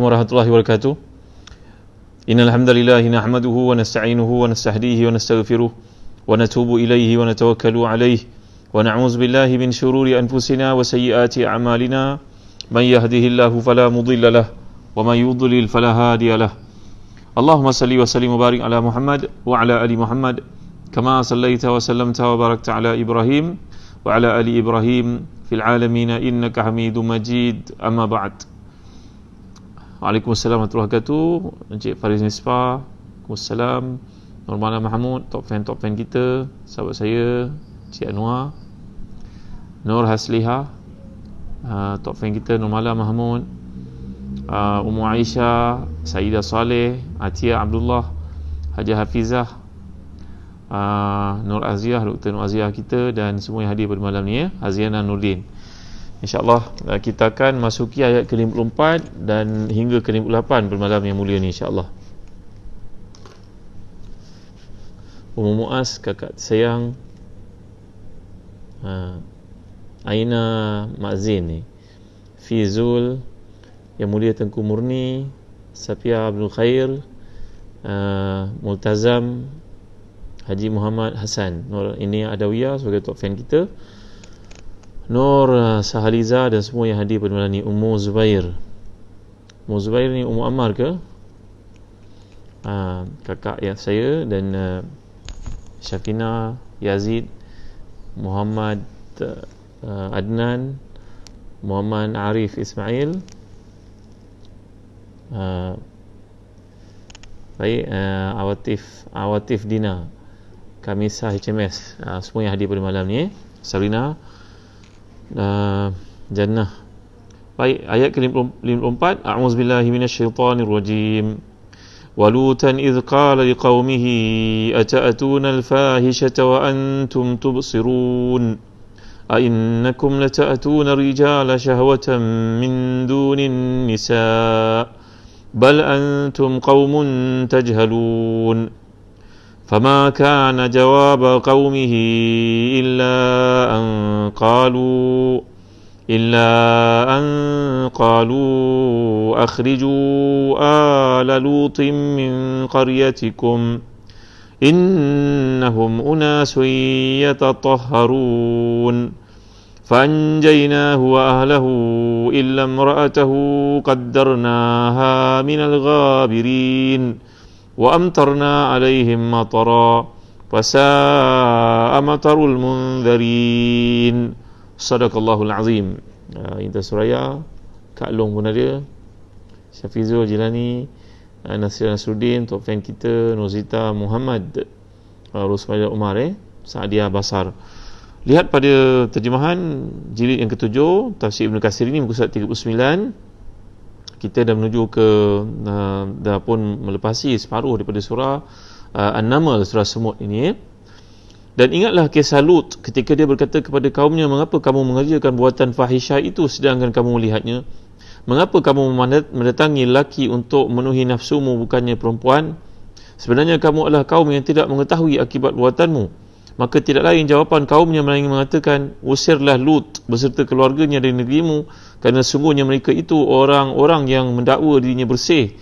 warahmatullahi wabarakatuh. Innal hamdalillah nahmaduhu wa nasta'inuhu wa nastahdihi wa nastaghfiruh wa natubu ilayhi wa natawakkalu alayhi wa na'udzu billahi min shururi anfusina wa sayyiati a'malina. Man yahdihillahu fala mudilla lahu wa man yudlil fala hadiya lahu. Allahumma salli wa sallim wa barik ala Muhammad wa ala ali Muhammad kama sallaita wa sallamta wa barakta ala Ibrahim wa ala ali Ibrahim fil alamin innaka Hamidum Majid. Amma ba'd. Waalaikumsalam warahmatullahi wabarakatuh. Encik Faris Misbah. Waalaikumsalam. Nurmana Mahmud, top fan kita, sahabat saya Cik Anwar. Nur Hasliha, top fan kita Nurmala Mahmud. Ummu Aisyah, Sayyidah Saleh, Atia Abdullah, Hajah Hafizah, Nur Aziah, Dr. Nur Aziah kita dan semua yang hadir pada malam ni ya. Haziana Nurdin. InsyaAllah kita akan masuki ayat ke-54 dan hingga ke-58 pada malam yang mulia ni insyaAllah. Ummu Muaz, kakak sayang, Aina Mazin ni, Fizul, Yang Mulia Tengku Murni, Safia Abdul Khair, Multazam, Haji Muhammad Hassan. Nur ini Adawiyah sebagai top fan kita. Nur Sahaliza dan semua yang hadir pada malam ni. Ummu Zubair. Ummu Zubair ni Ummu Ammar ke? Kakak yang saya dan Syafina, Yazid, Muhammad Adnan, Muhammad Arif Ismail, baik, Awatif Dina, Kamisa HMS, semua yang hadir pada malam ni. Sabrina, Jannah. Baik, ayat ke-54. A'udzubillahi minasyaitonir rajim. Walutan idh qala liqaumihi ata'atuna al-fahishata wa antum tubsirun a innakum lata'atuna rijala shahwatan min dunin nisa bal antum qaumun tajhalun. فما كان جواب قومه إلا أن قالوا أخرجوا آل لوط من قريتكم إنهم أناس يتطهرون فأنجيناه وأهله إلا امرأته قدرناها من الغابرين وأمطرنا عليهم مطرا وساء مطر المنذرين. Sadaqallahul Azim. Inta Suraya, Kak Long pun ada, Syafizul Jilani, Nasir Nasruddin, top fan kita, Nuzita Muhammad, Rusmaila Umar, Sa'diyah Basar. Lihat pada terjemahan jilid yang ke-7 Tafsir Ibn Katsir ini muka surat 39. Kita dah menuju ke dah pun melepasi separuh daripada surah An-Naml, surah semut ini. Dan ingatlah kisah Lut ketika dia berkata kepada kaumnya, mengapa kamu mengerjakan buatan fahisyah itu sedangkan kamu melihatnya? Mengapa kamu mendatangi lelaki untuk memenuhi nafsumu bukannya perempuan? Sebenarnya kamu adalah kaum yang tidak mengetahui akibat buatanmu. Maka tidak lain jawapan kaumnya melainkan mengatakan, usirlah Lut beserta keluarganya dari negerimu, kerana sungguhnya mereka itu orang-orang yang mendakwa dirinya bersih.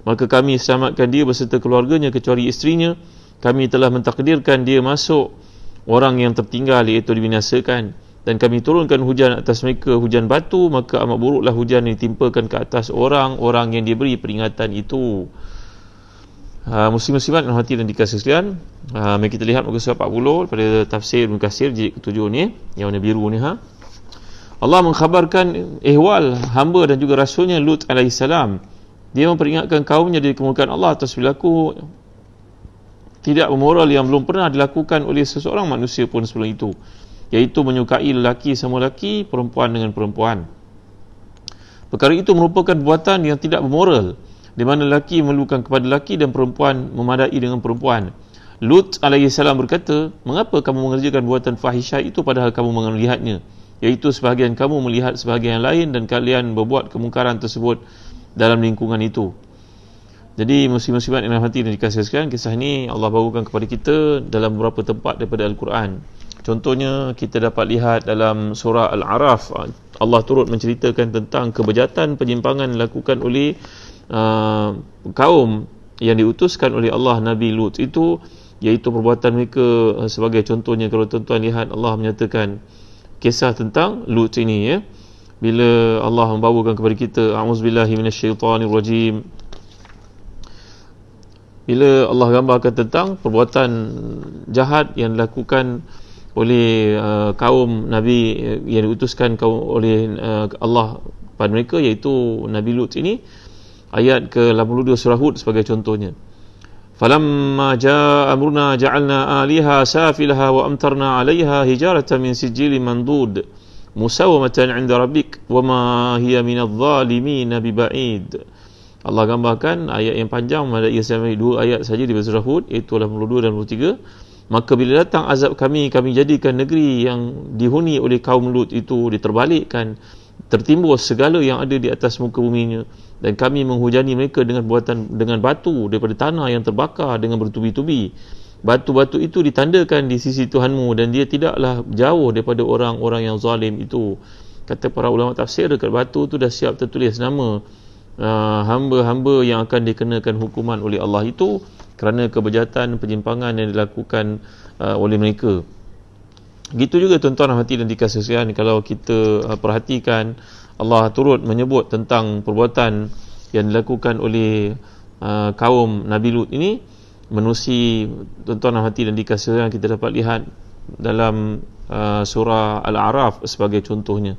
Maka kami selamatkan dia beserta keluarganya kecuali isterinya. Kami telah mentakdirkan dia masuk orang yang tertinggal, iaitu dibinasakan. Dan kami turunkan hujan atas mereka, hujan batu, maka amat buruklah hujan yang ditimpakan ke atas orang-orang yang diberi peringatan itu. Muslim-muslimat yang hati dan dikasih sekalian, mari kita lihat muka surat 40 pada tafsir Ibn Katsir jilid ke-7 ni, yang warna biru ni. Allah mengkhabarkan ihwal hamba dan juga rasulnya Lut alaihissalam. Dia memperingatkan kaumnya dari kemurkaan Allah atas perilaku tidak bermoral yang belum pernah dilakukan oleh seseorang manusia pun sebelum itu, iaitu menyukai lelaki sama lelaki, perempuan dengan perempuan. Perkara itu merupakan buatan yang tidak bermoral, di mana lelaki memerlukan kepada lelaki dan perempuan memadai dengan perempuan. Lut alaihissalam berkata, mengapa kamu mengerjakan buatan fahisyah itu padahal kamu melihatnya? Iaitu sebahagian kamu melihat sebahagian lain dan kalian berbuat kemungkaran tersebut dalam lingkungan itu. Jadi muslim-muslimat yang dirahmati dan dikasihi sekalian, kisah ini Allah bawakan kepada kita dalam beberapa tempat daripada Al-Quran. Contohnya kita dapat lihat dalam surah Al-A'raf, Allah turut menceritakan tentang kebejatan penyimpangan dilakukan oleh kaum yang diutuskan oleh Allah, Nabi Lut itu, iaitu perbuatan mereka. Sebagai contohnya, kalau tuan-tuan lihat, Allah menyatakan kisah tentang Lut ini, ya, bila Allah membawakan kepada kita, a'udzubillahi minasyaitanirrajim, bila Allah gambarkan tentang perbuatan jahat yang dilakukan oleh kaum Nabi yang diutuskan oleh Allah pada mereka, iaitu Nabi Lut ini, ayat ke-82 surah Hud sebagai contohnya. Falamma jaa amruna ja'alna 'aliha safilaha wa amtarna 'alayha hijaratan min sijilin mandud musawwamatan 'inda rabbik wama hiya minadh dhalimin biba'id. Allah gambarkan ayat yang panjang, ada sampai 2 ayat saja di surah Hud, iaitu 82 dan 83. Maka bila datang azab kami jadikan negeri yang dihuni oleh kaum Lut itu diterbalikkan, tertimbun segala yang ada di atas muka buminya, dan kami menghujani mereka dengan batu daripada tanah yang terbakar dengan bertubi-tubi. Batu-batu itu ditandakan di sisi Tuhanmu, dan dia tidaklah jauh daripada orang-orang yang zalim itu. Kata para ulama tafsir, dekat batu tu dah siap tertulis nama hamba-hamba yang akan dikenakan hukuman oleh Allah itu kerana kebejahatan, penyimpangan yang dilakukan oleh mereka. Gitu juga tuan-tuan hati dan dikasihkan, kalau kita perhatikan, Allah turut menyebut tentang perbuatan yang dilakukan oleh kaum Nabi Lut ini, menerusi tuan-tuan hati dan dikasihkan, kita dapat lihat dalam surah Al-A'raf sebagai contohnya.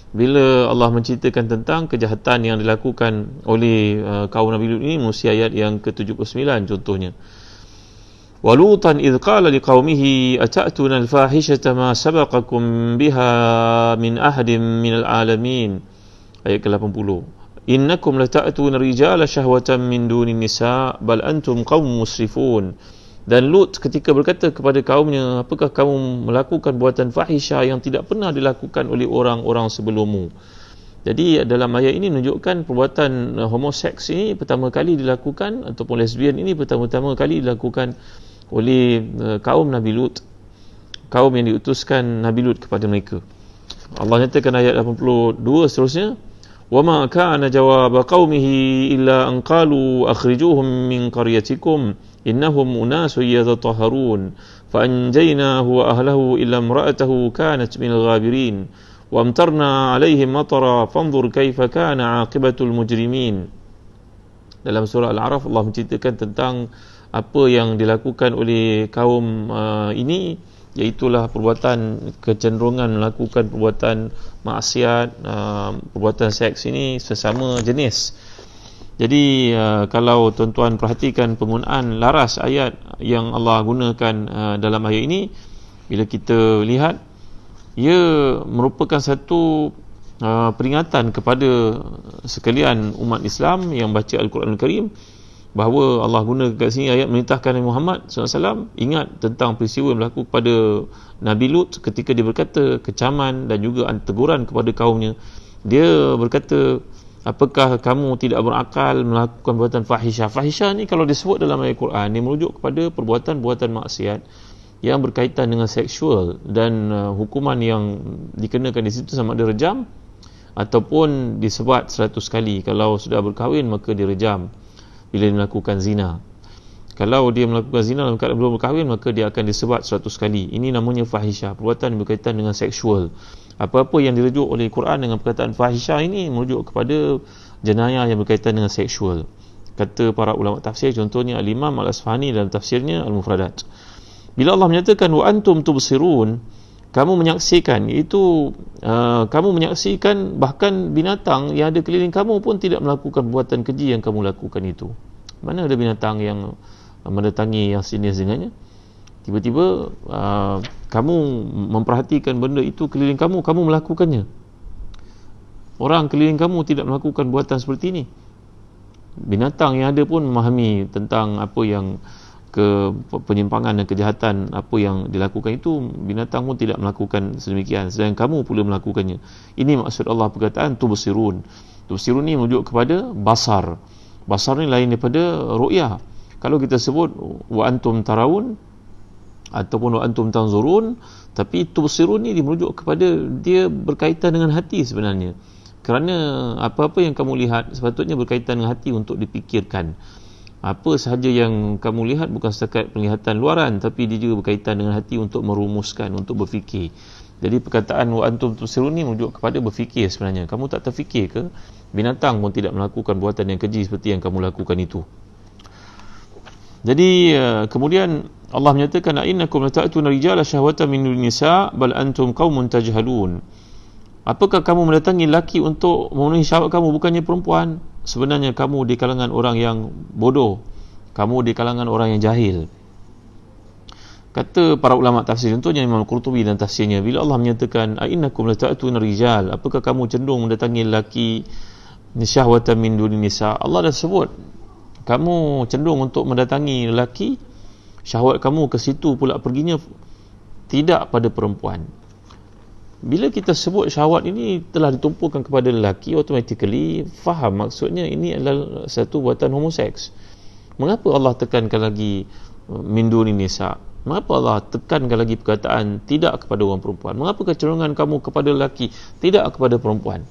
Bila Allah menceritakan tentang kejahatan yang dilakukan oleh kaum Nabi Lut ini, menerusi ayat yang ke-79 contohnya. وَلُوطًا إِذْ قَالَ لِقَوْمِهِ أَتَأْتُونَ الْفَاحِشَةَ مَا سَبَقَكُمْ بِهَا مِنْ أَحَدٍ مِنَ الْعَالَمِينَ. Ayat ke-80. إِنَّكُمْ لَتَأْتُونَ الرِّجَالَ شَهْوَةً مِنْ دُونِ النِّسَاءِ بَلْ أَنْتُمْ قَوْمٌ مُسْرِفُونَ. Dan Lut ketika berkata kepada kaumnya, apakah kamu melakukan buatan fahisyah yang tidak pernah dilakukan oleh orang-orang sebelummu? Jadi dalam ayat ini menunjukkan perbuatan homoseks ini pertama kali dilakukan, ataupun lesbian ini pertama-tama kali dilakukan oleh kaum Nabi Lut, kaum yang diutuskan Nabi Lut kepada mereka. Allah nyatakan ayat 82 seterusnya, وَمَا كَانَ جَوَابَ قَوْمِهِ إِلَّا أَنْ قَالُوا أَخْرِجُوهُمْ مِنْ قَرْيَتِكُمْ إِنَّهُمْ أُنَاسٌ يَتَطَهَّرُونَ فَأَنْجَيْنَاهُ وَأَهْلَهُ إِلَّا امْرَأَتَهُ كَانَتْ مِنَ الْغَابِرِينَ وَأَمْطَرْنَا عَلَيْهِمْ مَطَرًا فَانْظُرْ كَيْفَ كَانَ عَاقِبَةُ الْمُجْرِمِينَ. Dalam surah Al-A'raf, Allah menceritakan tentang apa yang dilakukan oleh kaum ini, iaitulah perbuatan kecenderungan melakukan perbuatan maksiat, perbuatan seks ini sesama jenis. Jadi kalau tuan-tuan perhatikan penggunaan laras ayat yang Allah gunakan dalam ayat ini, bila kita lihat, ia merupakan satu peringatan kepada sekalian umat Islam yang baca Al-Quran Al-Karim, bahawa Allah guna kat sini ayat merintahkan Nabi Muhammad SAW ingat tentang peristiwa yang berlaku kepada Nabi Lut ketika dia berkata kecaman dan juga teguran kepada kaumnya. Dia berkata, apakah kamu tidak berakal melakukan perbuatan fahisyah? Fahisyah ni kalau disebut dalam ayat Quran, dia merujuk kepada perbuatan-perbuatan maksiat yang berkaitan dengan seksual, dan hukuman yang dikenakan di situ sama ada rejam ataupun disebat 100 kali. Kalau sudah berkahwin maka direjam bila dia melakukan zina. Kalau dia melakukan zina dalam keadaan belum berkahwin, maka dia akan disebat 100 kali. Ini namanya fahisyah, perbuatan yang berkaitan dengan seksual. Apa-apa yang dirujuk oleh Quran dengan perkataan fahisyah ini merujuk kepada jenayah yang berkaitan dengan seksual. Kata para ulama tafsir, contohnya Al-Imam Al-Asfahani dalam tafsirnya Al-Mufradat, bila Allah menyatakan wa antum tubsirun, kamu menyaksikan, iaitu kamu menyaksikan bahkan binatang yang ada keliling kamu pun tidak melakukan perbuatan keji yang kamu lakukan itu. Mana ada binatang yang mendatangi yang sejenis dengannya? Tiba-tiba kamu memperhatikan benda itu keliling kamu, kamu melakukannya. Orang keliling kamu tidak melakukan buatan seperti ini. Binatang yang ada pun memahami tentang apa yang penyimpangan dan kejahatan apa yang dilakukan itu, binatang pun tidak melakukan sedemikian, sedangkan kamu pula melakukannya. Ini maksud Allah perkataan tubsirun. Tubsirun ni merujuk kepada basar. Basar ni lain daripada ru'yah. Kalau kita sebut wa antum tarawun ataupun wa antum tanzurun, tapi tubsirun ni merujuk kepada dia berkaitan dengan hati sebenarnya. Kerana apa-apa yang kamu lihat sepatutnya berkaitan dengan hati untuk dipikirkan. Apa sahaja yang kamu lihat bukan setakat penglihatan luaran, tapi dia juga berkaitan dengan hati untuk merumuskan, untuk berfikir. Jadi perkataan wa antum tubsirun ni merujuk kepada berfikir sebenarnya. Kamu tak terfikir ke? Binatang pun tidak melakukan buatan yang keji seperti yang kamu lakukan itu. Jadi kemudian Allah menyatakan innakum lata'tuna rijala syahwatan min dunin nisa bal antum qaumun tajhalun. Apakah kamu mendatangi lelaki untuk memenuhi syahwat kamu, bukannya perempuan? Sebenarnya kamu di kalangan orang yang bodoh, kamu di kalangan orang yang jahil. Kata para ulama tafsir, contohnya Imam Qurtubi dan tafsirnya, bila Allah menyatakan innakum lata'tuna rijal, apakah kamu cenderung mendatangi lelaki syahwatan min dunin nisa, Allah dah sebut kamu cenderung untuk mendatangi lelaki, syahwat kamu ke situ pula perginya, tidak pada perempuan. Bila kita sebut syahwat ini telah ditumpukan kepada lelaki, automatically faham maksudnya ini adalah satu buatan homoseks. Mengapa Allah tekankan lagi min dunin nisa? Mengapa Allah tekankan lagi perkataan tidak kepada orang perempuan? Mengapa kecenderungan kamu kepada lelaki, tidak kepada perempuan?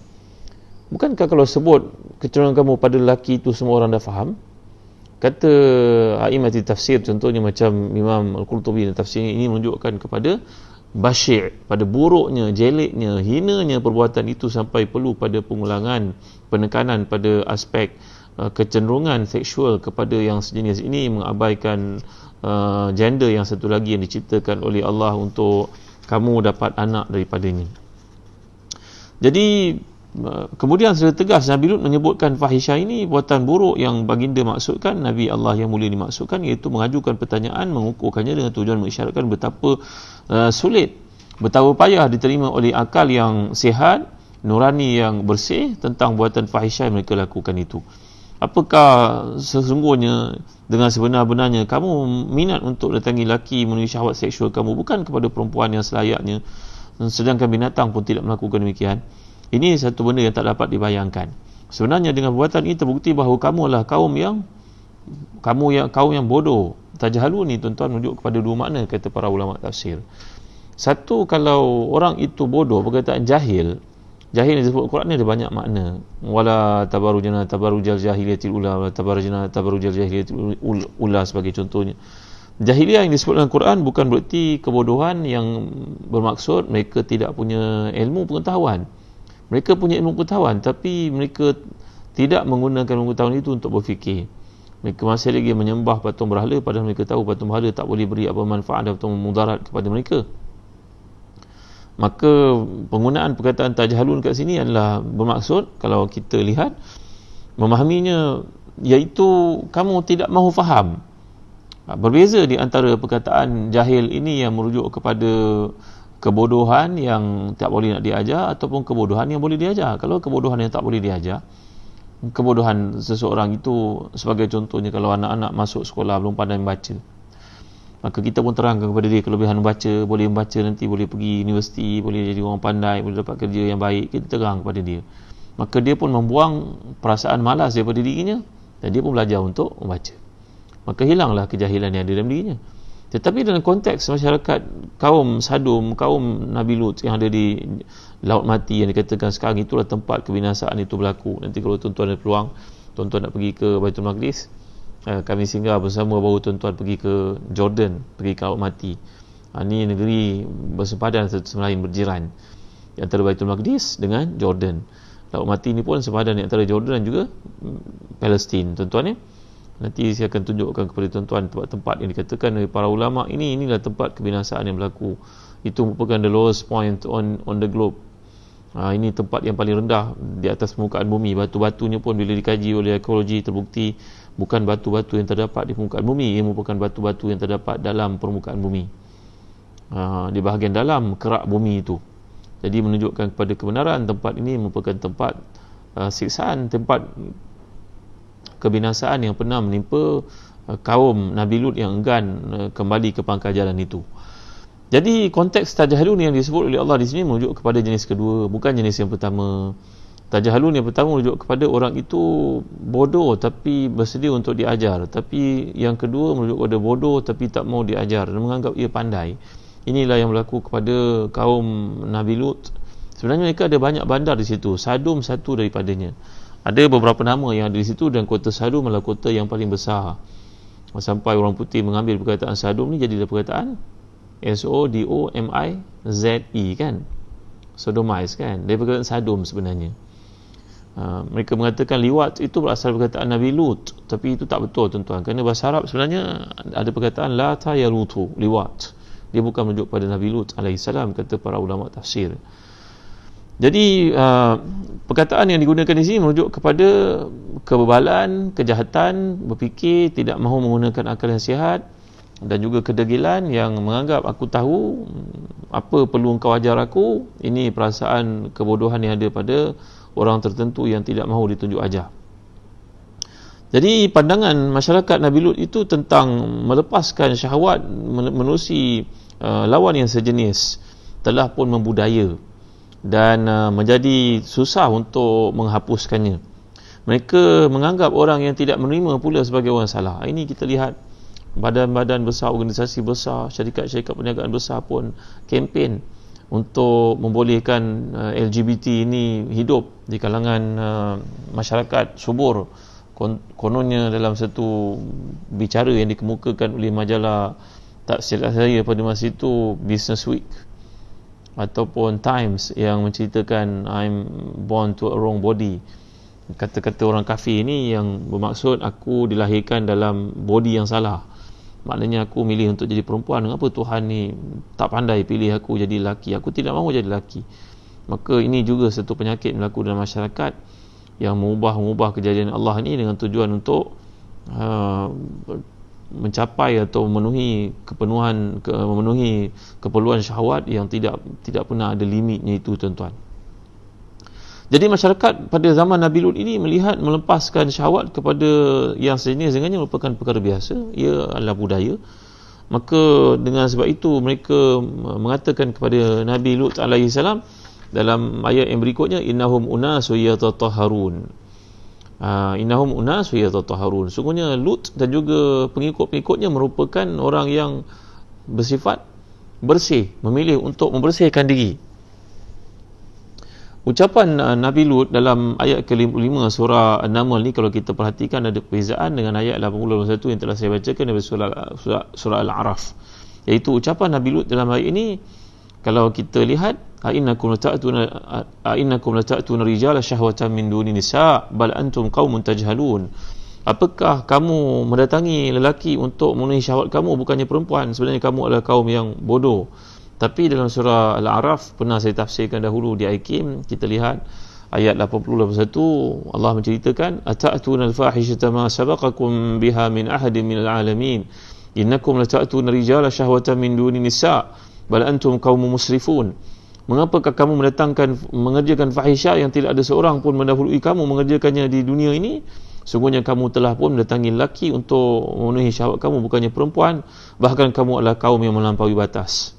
Bukankah kalau sebut kecenderungan kamu pada lelaki itu semua orang dah faham? Kata a'imati tafsir, contohnya macam Imam Al-Qurtubi dan tafsirnya, ini menunjukkan kepada basyir, pada buruknya, jeleknya, hinanya perbuatan itu sampai perlu pada pengulangan, penekanan pada aspek kecenderungan seksual kepada yang sejenis ini, mengabaikan gender yang satu lagi yang diciptakan oleh Allah untuk kamu dapat anak daripadanya. Jadi kemudian secara tegas Nabi Lut menyebutkan fahisyah ini buatan buruk yang baginda maksudkan, Nabi Allah yang mulia dimaksudkan, iaitu mengajukan pertanyaan, mengukurkannya dengan tujuan mengisyaratkan betapa sulit, betapa payah diterima oleh akal yang sihat, nurani yang bersih tentang buatan fahisyah yang mereka lakukan itu. Apakah sesungguhnya dengan sebenar-benarnya kamu minat untuk datangi lelaki memenuhi syahwat seksual kamu, bukan kepada perempuan yang selayaknya, sedangkan binatang pun tidak melakukan demikian? Ini satu benda yang tak dapat dibayangkan. Sebenarnya dengan perbuatan ini terbukti bahawa kamu adalah kaum yang bodoh. Tajhalu ni tuan-tuan menunjuk kepada dua makna, kata para ulama tafsir. Satu, kalau orang itu bodoh, perkataan jahil yang disebut Quran ni ada banyak makna. Wala tabarujana tabarujal jahiliyatil ula, wala tabarujana tabarujal jahiliyatil ula sebagai contohnya. Jahiliyah yang disebut dalam Quran bukan bererti kebodohan yang bermaksud mereka tidak punya ilmu pengetahuan. Mereka punya ilmu pengetahuan, tapi mereka tidak menggunakan ilmu pengetahuan itu untuk berfikir. Mereka masih lagi menyembah patung berhala, padahal mereka tahu patung berhala tak boleh beri apa manfaat atau mudarat kepada mereka. Maka penggunaan perkataan tajhalun kat sini adalah bermaksud, kalau kita lihat, memahaminya iaitu kamu tidak mahu faham. Berbeza di antara perkataan jahil ini yang merujuk kepada kebodohan yang tak boleh nak diajar, ataupun kebodohan yang boleh diajar. Kalau kebodohan yang tak boleh diajar, kebodohan seseorang itu, sebagai contohnya kalau anak-anak masuk sekolah belum pandai membaca, maka kita pun terangkan kepada dia kelebihan membaca, boleh membaca nanti boleh pergi universiti, boleh jadi orang pandai, boleh dapat kerja yang baik. Kita terang kepada dia, maka dia pun membuang perasaan malas daripada dirinya dan dia pun belajar untuk membaca. Maka hilanglah kejahilan yang ada dalam dirinya. Tetapi dalam konteks masyarakat kaum Sadum, kaum Nabi Lut yang ada di Laut Mati yang dikatakan sekarang, itulah tempat kebinasaan itu berlaku. Nanti kalau tuan-tuan ada peluang, tuan-tuan nak pergi ke Baitul Maqdis, kami singgah bersama, baru tuan-tuan pergi ke Jordan, pergi ke Laut Mati. Ini negeri bersempadan satu sama lain, berjiran antara Baitul Maqdis dengan Jordan. Laut Mati ni pun sempadan antara Jordan dan juga Palestin, tuan-tuan ya. Nanti saya akan tunjukkan kepada tuan-tuan tempat-tempat yang dikatakan oleh para ulama inilah tempat kebinasaan yang berlaku. Itu merupakan the lowest point on the globe. Ini tempat yang paling rendah di atas permukaan bumi. Batu-batunya pun bila dikaji oleh ekologi terbukti bukan batu-batu yang terdapat di permukaan bumi, ia merupakan batu-batu yang terdapat dalam permukaan bumi, di bahagian dalam kerak bumi itu. Jadi menunjukkan kepada kebenaran tempat ini merupakan tempat siksaan, tempat kebinasaan yang pernah menimpa kaum Nabi Lut yang enggan kembali ke pangkal jalan itu. Jadi konteks tajhalun yang disebut oleh Allah di sini merujuk kepada jenis kedua, bukan jenis yang pertama. Tajhalun yang pertama merujuk kepada orang itu bodoh tapi bersedia untuk diajar, tapi yang kedua merujuk kepada bodoh tapi tak mau diajar dan menganggap ia pandai. Inilah yang berlaku kepada kaum Nabi Lut Sebenarnya mereka ada banyak bandar di situ. Sadum satu daripadanya. Ada beberapa nama yang ada di situ, dan kota Sadum adalah kota yang paling besar. Sampai orang putih mengambil perkataan Sadum ni jadi perkataan S-O-D-O-M-I-Z-E kan, sodomize kan, dia perkataan Sadum sebenarnya. Mereka mengatakan liwat itu berasal perkataan Nabi Lut, tapi itu tak betul tuan-tuan, kerana bahasa Arab sebenarnya ada perkataan la tayalutu, liwat, dia bukan merujuk pada Nabi Lut alaihissalam, kata para ulama tafsir. Jadi perkataan yang digunakan di sini merujuk kepada kebebalan, kejahatan, berfikir tidak mahu menggunakan akal yang sihat, dan juga kedegilan yang menganggap aku tahu apa perlu engkau ajar aku. Ini perasaan kebodohan yang ada pada orang tertentu yang tidak mahu ditunjuk ajar. Jadi pandangan masyarakat Nabi Lut itu tentang melepaskan syahwat menerusi lawan yang sejenis telah pun membudaya dan menjadi susah untuk menghapuskannya. Mereka menganggap orang yang tidak menerima pula sebagai orang salah. Ini kita lihat badan-badan besar, organisasi besar, syarikat-syarikat perniagaan besar pun kempen untuk membolehkan LGBT ini hidup di kalangan masyarakat subur. Kononnya dalam satu bicara yang dikemukakan oleh majalah, tak silap saya pada masa itu, Business Week ataupun Times, yang menceritakan I'm born to a wrong body. Kata-kata orang kafir ini yang bermaksud aku dilahirkan dalam body yang salah. Maknanya aku milih untuk jadi perempuan. Mengapa Tuhan ni tak pandai pilih aku jadi lelaki? Aku tidak mahu jadi lelaki. Maka ini juga satu penyakit berlaku dalam masyarakat yang mengubah kejadian Allah ni dengan tujuan untuk mencapai atau memenuhi keperluan syahwat yang tidak pernah ada limitnya itu tuan-tuan. Jadi masyarakat pada zaman Nabi Lut ini melihat melepaskan syahwat kepada yang sejenis dengannya merupakan perkara biasa, ia adalah budaya. Maka dengan sebab itu mereka mengatakan kepada Nabi Lut alaihi salam dalam ayat yang berikutnya, innahum unasu yatatahharun. Innahum unasu yatatahharun. Sungguhnya Lut dan juga pengikut-pengikutnya merupakan orang yang bersifat bersih, memilih untuk membersihkan diri. Ucapan Nabi Lut dalam ayat ke-55 surah An-Naml ni, kalau kita perhatikan ada perbezaan dengan ayat 81 yang telah saya bacakan dari surah Al-A'raf. Iaitu ucapan Nabi Lut dalam ayat ini, kalau kita lihat, a'innakum lata'tuna rijala syahwatan min duni nisa bal antum qaumun tajhalun. Apakah kamu mendatangi lelaki untuk memenuhi syahwat kamu, bukannya perempuan? Sebenarnya kamu adalah kaum yang bodoh. Tapi dalam surah Al-A'raf pernah saya tafsirkan dahulu di Aikim, kita lihat ayat 80-81, Allah menceritakan, ata'tuna al-fahishata ma sabaqakum biha min ahadin minal alamin innakum lata'tuna rijala syahwatan min duni nisa bal antum qaumun musrifun. Mengapakah kamu mengerjakan fahisyah yang tidak ada seorang pun mendahului kamu mengerjakannya di dunia ini? Sungguhnya kamu telah pun mendatangi lelaki untuk memenuhi syahwat kamu, bukannya perempuan, bahkan kamu adalah kaum yang melampaui batas.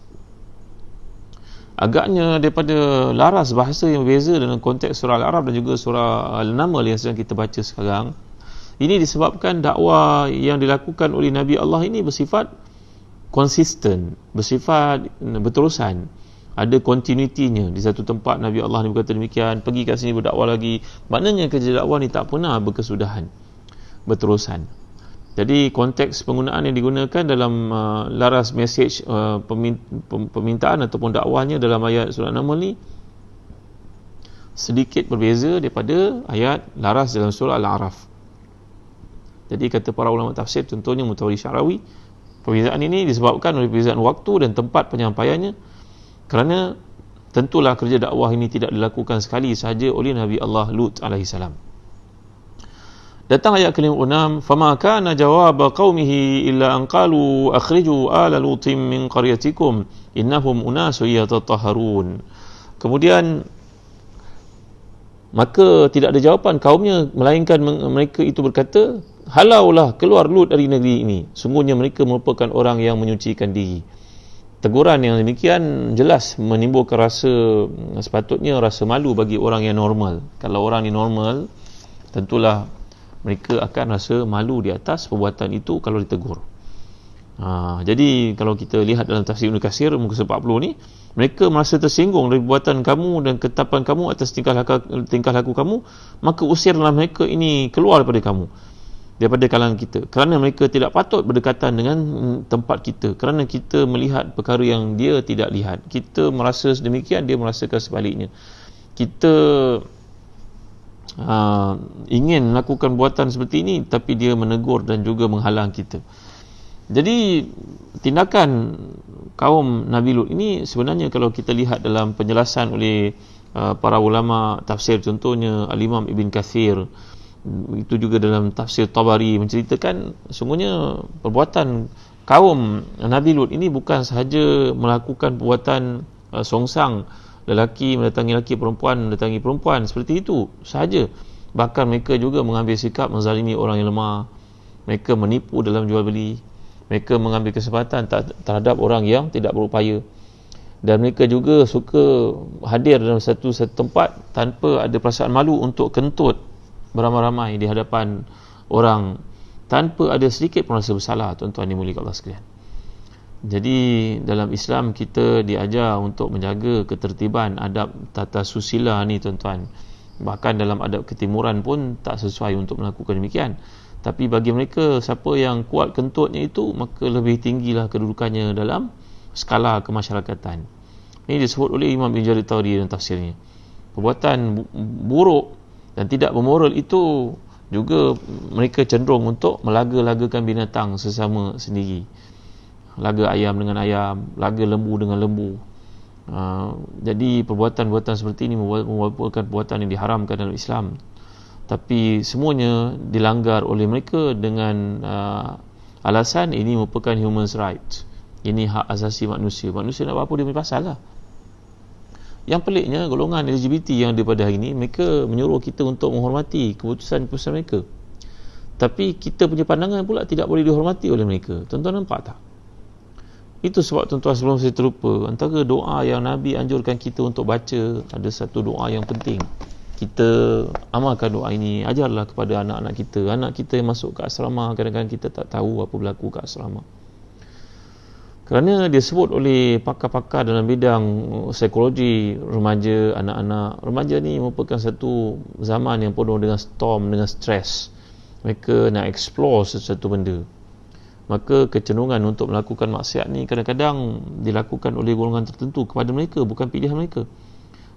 Agaknya daripada laras bahasa yang berbeza dalam konteks surah Al-Araf dan juga surah Al-Naml yang sedang kita baca sekarang. Ini disebabkan dakwah yang dilakukan oleh Nabi Allah ini bersifat konsisten, bersifat berterusan. Ada kontinuitinya. Di satu tempat Nabi Allah ni berkata demikian, pergi kat sini berdakwah lagi. Maknanya kerja dakwah ni tak pernah berkesudahan, berterusan. Jadi konteks penggunaan yang digunakan dalam laras message permintaan ataupun dakwahnya dalam ayat surah An-Naml ni sedikit berbeza daripada ayat laras dalam surah Al-A'raf. Jadi kata para ulama tafsir, contohnya Mutawalli Sya'rawi, perbezaan ini disebabkan oleh perbezaan waktu dan tempat penyampaiannya, kerana tentulah kerja dakwah ini tidak dilakukan sekali sahaja oleh Nabi Allah Lut alaihissalam. Datang ayat ke-56, fama kana jawab qaumihi illa an qalu akhriju ala lutim min qaryatikum innahum unasun yatatahharun. Kemudian maka tidak ada jawapan kaumnya melainkan mereka itu berkata, halaulah keluar Lut dari negeri ini, sungguhnya mereka merupakan orang yang menyucikan diri. Teguran yang demikian jelas menimbulkan sepatutnya rasa malu bagi orang yang normal. Kalau orang ni normal, tentulah mereka akan rasa malu di atas perbuatan itu kalau ditegur. Jadi kalau kita lihat dalam tafsir Ibn Katsir muka 40 ni, mereka merasa tersinggung dari perbuatan kamu dan ketetapan kamu atas tingkah laku kamu, maka usirlah mereka ini keluar daripada kamu, daripada kalangan kita, kerana mereka tidak patut berdekatan dengan tempat kita, kerana kita melihat perkara yang dia tidak lihat. Kita merasa sedemikian, dia merasakan sebaliknya. Kita ingin melakukan buatan seperti ini, tapi dia menegur dan juga menghalang kita. Jadi tindakan kaum Nabi Lut ini sebenarnya kalau kita lihat dalam penjelasan oleh para ulama tafsir, contohnya Al-Imam Ibn Katsir, itu juga dalam tafsir Tabari, menceritakan sungguhnya perbuatan kaum Nabi Lut ini bukan sahaja melakukan perbuatan songsang, lelaki mendatangi lelaki, perempuan mendatangi perempuan, seperti itu sahaja. Bahkan mereka juga mengambil sikap menzalimi orang yang lemah, mereka menipu dalam jual beli, mereka mengambil kesempatan terhadap orang yang tidak berupaya, dan mereka juga suka hadir dalam satu tempat tanpa ada perasaan malu untuk kentut beramai-ramai di hadapan orang tanpa ada sedikit pun rasa bersalah. Tuan-tuan dimuliakan Allah sekalian, jadi dalam Islam kita diajar untuk menjaga ketertiban, adab tata susila ni tuan-tuan. Bahkan dalam adab ketimuran pun tak sesuai untuk melakukan demikian. Tapi bagi mereka, siapa yang kuat kentutnya itu, maka lebih tinggilah kedudukannya dalam skala kemasyarakatan. Ini disebut oleh Imam Ibn Jarir Tabari dalam tafsirnya. Perbuatan buruk dan tidak bermoral itu juga mereka cenderung untuk melaga-lagakan binatang sesama sendiri. Laga ayam dengan ayam, laga lembu dengan lembu. Jadi perbuatan-perbuatan seperti ini merupakan perbuatan yang diharamkan dalam Islam. Tapi semuanya dilanggar oleh mereka dengan alasan ini merupakan human rights, ini hak asasi manusia. Manusia nak buat apa dia punya pasal lah. Yang peliknya, golongan LGBT yang ada pada hari ini, mereka menyuruh kita untuk menghormati keputusan-keputusan mereka, tapi kita punya pandangan pula tidak boleh dihormati oleh mereka. Tuan-tuan nampak tak? Itu sebab tuan-tuan, sebelum saya terlupa, antara doa yang Nabi anjurkan kita untuk baca, ada satu doa yang penting. Kita amalkan doa ini, ajarlah kepada anak-anak kita. Anak kita yang masuk ke asrama, kadang-kadang kita tak tahu apa berlaku ke asrama, kerana dia sebut oleh pakar-pakar dalam bidang psikologi remaja, anak-anak remaja ni merupakan satu zaman yang penuh dengan storm, dengan stres. Mereka nak explore sesuatu benda, maka kecenderungan untuk melakukan maksiat ni kadang-kadang dilakukan oleh golongan tertentu kepada mereka, bukan pilihan mereka.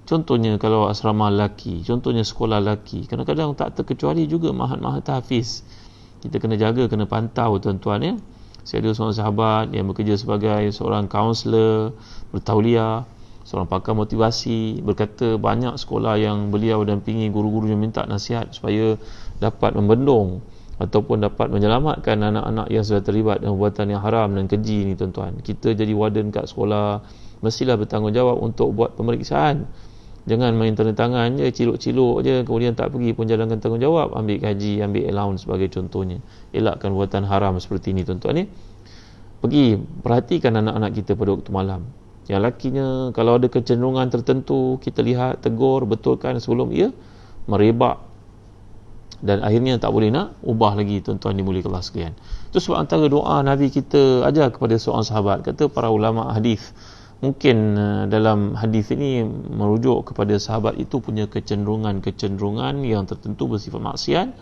Contohnya kalau asrama lelaki, contohnya sekolah lelaki, kadang-kadang tak terkecuali juga mahat-mahat hafiz. Kita kena jaga, kena pantau tuan-tuan ya. Saya ada seorang sahabat yang bekerja sebagai seorang kaunselor bertauliah, seorang pakar motivasi, berkata banyak sekolah yang beliau dampingi, guru-gurunya minta nasihat supaya dapat membendung ataupun dapat menyelamatkan anak-anak yang sudah terlibat dalam perbuatan yang haram dan keji ni tuan-tuan. Kita jadi warden kat sekolah, mestilah bertanggungjawab untuk buat pemeriksaan. Jangan main tanda tangan je, ciluk-ciluk je, kemudian tak pergi pun jalankan tanggungjawab, ambil gaji, ambil allowance sebagai contohnya. Elakkan perbuatan haram seperti ini tuan-tuan ni. Pergi perhatikan anak-anak kita pada waktu malam. Yang lakinya kalau ada kecenderungan tertentu, kita lihat, tegur, betulkan sebelum ia merebak, dan akhirnya tak boleh nak ubah lagi. Tuan-tuan dimuliakan Allah sekalian, itu sebab antara doa Nabi kita ajar kepada seorang sahabat. Kata para ulama hadis, mungkin dalam hadis ini merujuk kepada sahabat itu punya kecenderungan yang tertentu bersifat maksiat,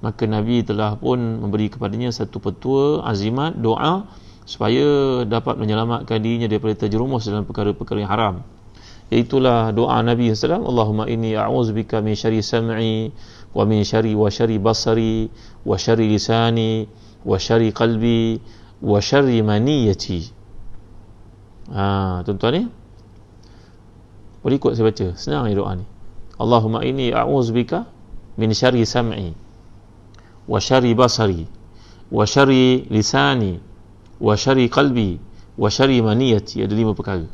maka Nabi telah pun memberi kepadanya satu petua, azimat, doa supaya dapat menyelamatkan dirinya daripada terjerumus dalam perkara-perkara yang haram. Iaitulah doa Nabi SAW, Allahumma inni a'udzubika min syarri sam'i wa min syarri basari wa syarri lisani wa syarri qalbi wa syarri maniyati. Tuan-tuan ni boleh ikut saya baca, senang ni doa ni. Allahumma inni a'udzubika min syarri sam'i wa syarri basari wa syarri lisani wa syarri qalbi wa syarri maniyati. Ada 5 perkara.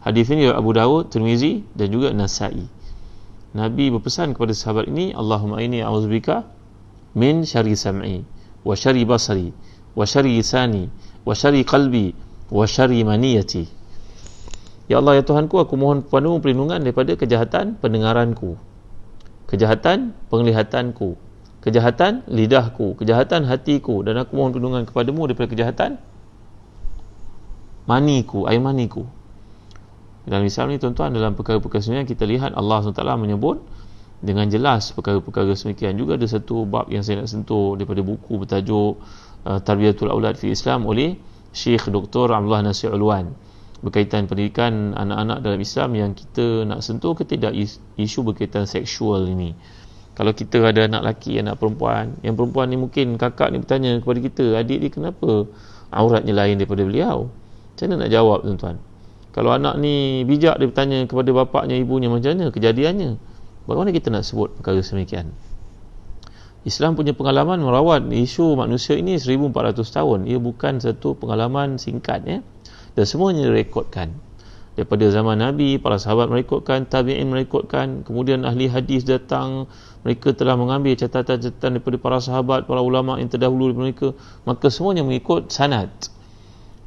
Hadis ini Abu Dawud, Tirmizi dan juga Nasa'i. Nabi berpesan kepada sahabat ini, Allahumma inni a'udzubika min syarri sam'i wa syarri basari wa syarri lisani wa syarri qalbi wa syarri maniyati. Ya Allah, ya Tuhanku, aku mohon kepadamu perlindungan daripada kejahatan pendengaranku, kejahatan penglihatanku, kejahatan lidahku, kejahatan hatiku, dan aku mohon perlindungan kepadamu daripada kejahatan maniku, air maniku. Dalam Islam ni tuan-tuan, dalam perkara-perkara sebenarnya kita lihat Allah SWT menyebut dengan jelas perkara-perkara semikian. Juga ada satu bab yang saya nak sentuh daripada buku bertajuk Tarbiyatul Aulad fi Islam oleh Syekh Dr. Abdullah Nasir Ulwan, berkaitan pendidikan anak-anak dalam Islam yang kita nak sentuh ke tidak isu berkaitan seksual ini. Kalau kita ada anak lelaki, anak perempuan, yang perempuan ni mungkin kakak ni bertanya kepada kita, adik dia kenapa auratnya lain daripada beliau? Macam mana nak jawab tuan-tuan? Kalau anak ni bijak, dia bertanya kepada bapaknya, ibunya, macam mana kejadiannya? Bagaimana kita nak sebut perkara semikian? Islam punya pengalaman merawat isu manusia ini 1400 tahun. Ia bukan satu pengalaman singkat, ya. Dan semuanya direkodkan. Daripada zaman Nabi, para sahabat merekodkan, tabi'in merekodkan, kemudian ahli hadis datang, mereka telah mengambil catatan-catatan daripada para sahabat, para ulama yang terdahulu daripada mereka, maka semuanya mengikut sanad,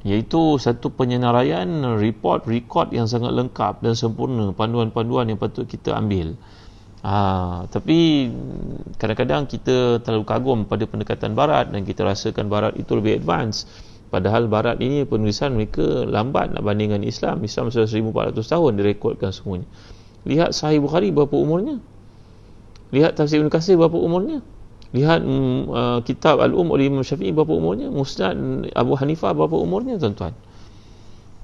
iaitu satu penyenaraian rekod yang sangat lengkap dan sempurna, panduan-panduan yang patut kita ambil. Tapi kadang-kadang kita terlalu kagum pada pendekatan barat dan kita rasakan barat itu lebih advance, padahal barat ini penulisan mereka lambat nak bandingkan Islam sudah 1400 tahun direkodkan semuanya. Lihat Sahih Bukhari berapa umurnya, lihat Tafsir Ibn Katsir berapa umurnya, lihat kitab Al-Um oleh Imam Syafi'i berapa umurnya, Musnad Abu Hanifah berapa umurnya tuan-tuan.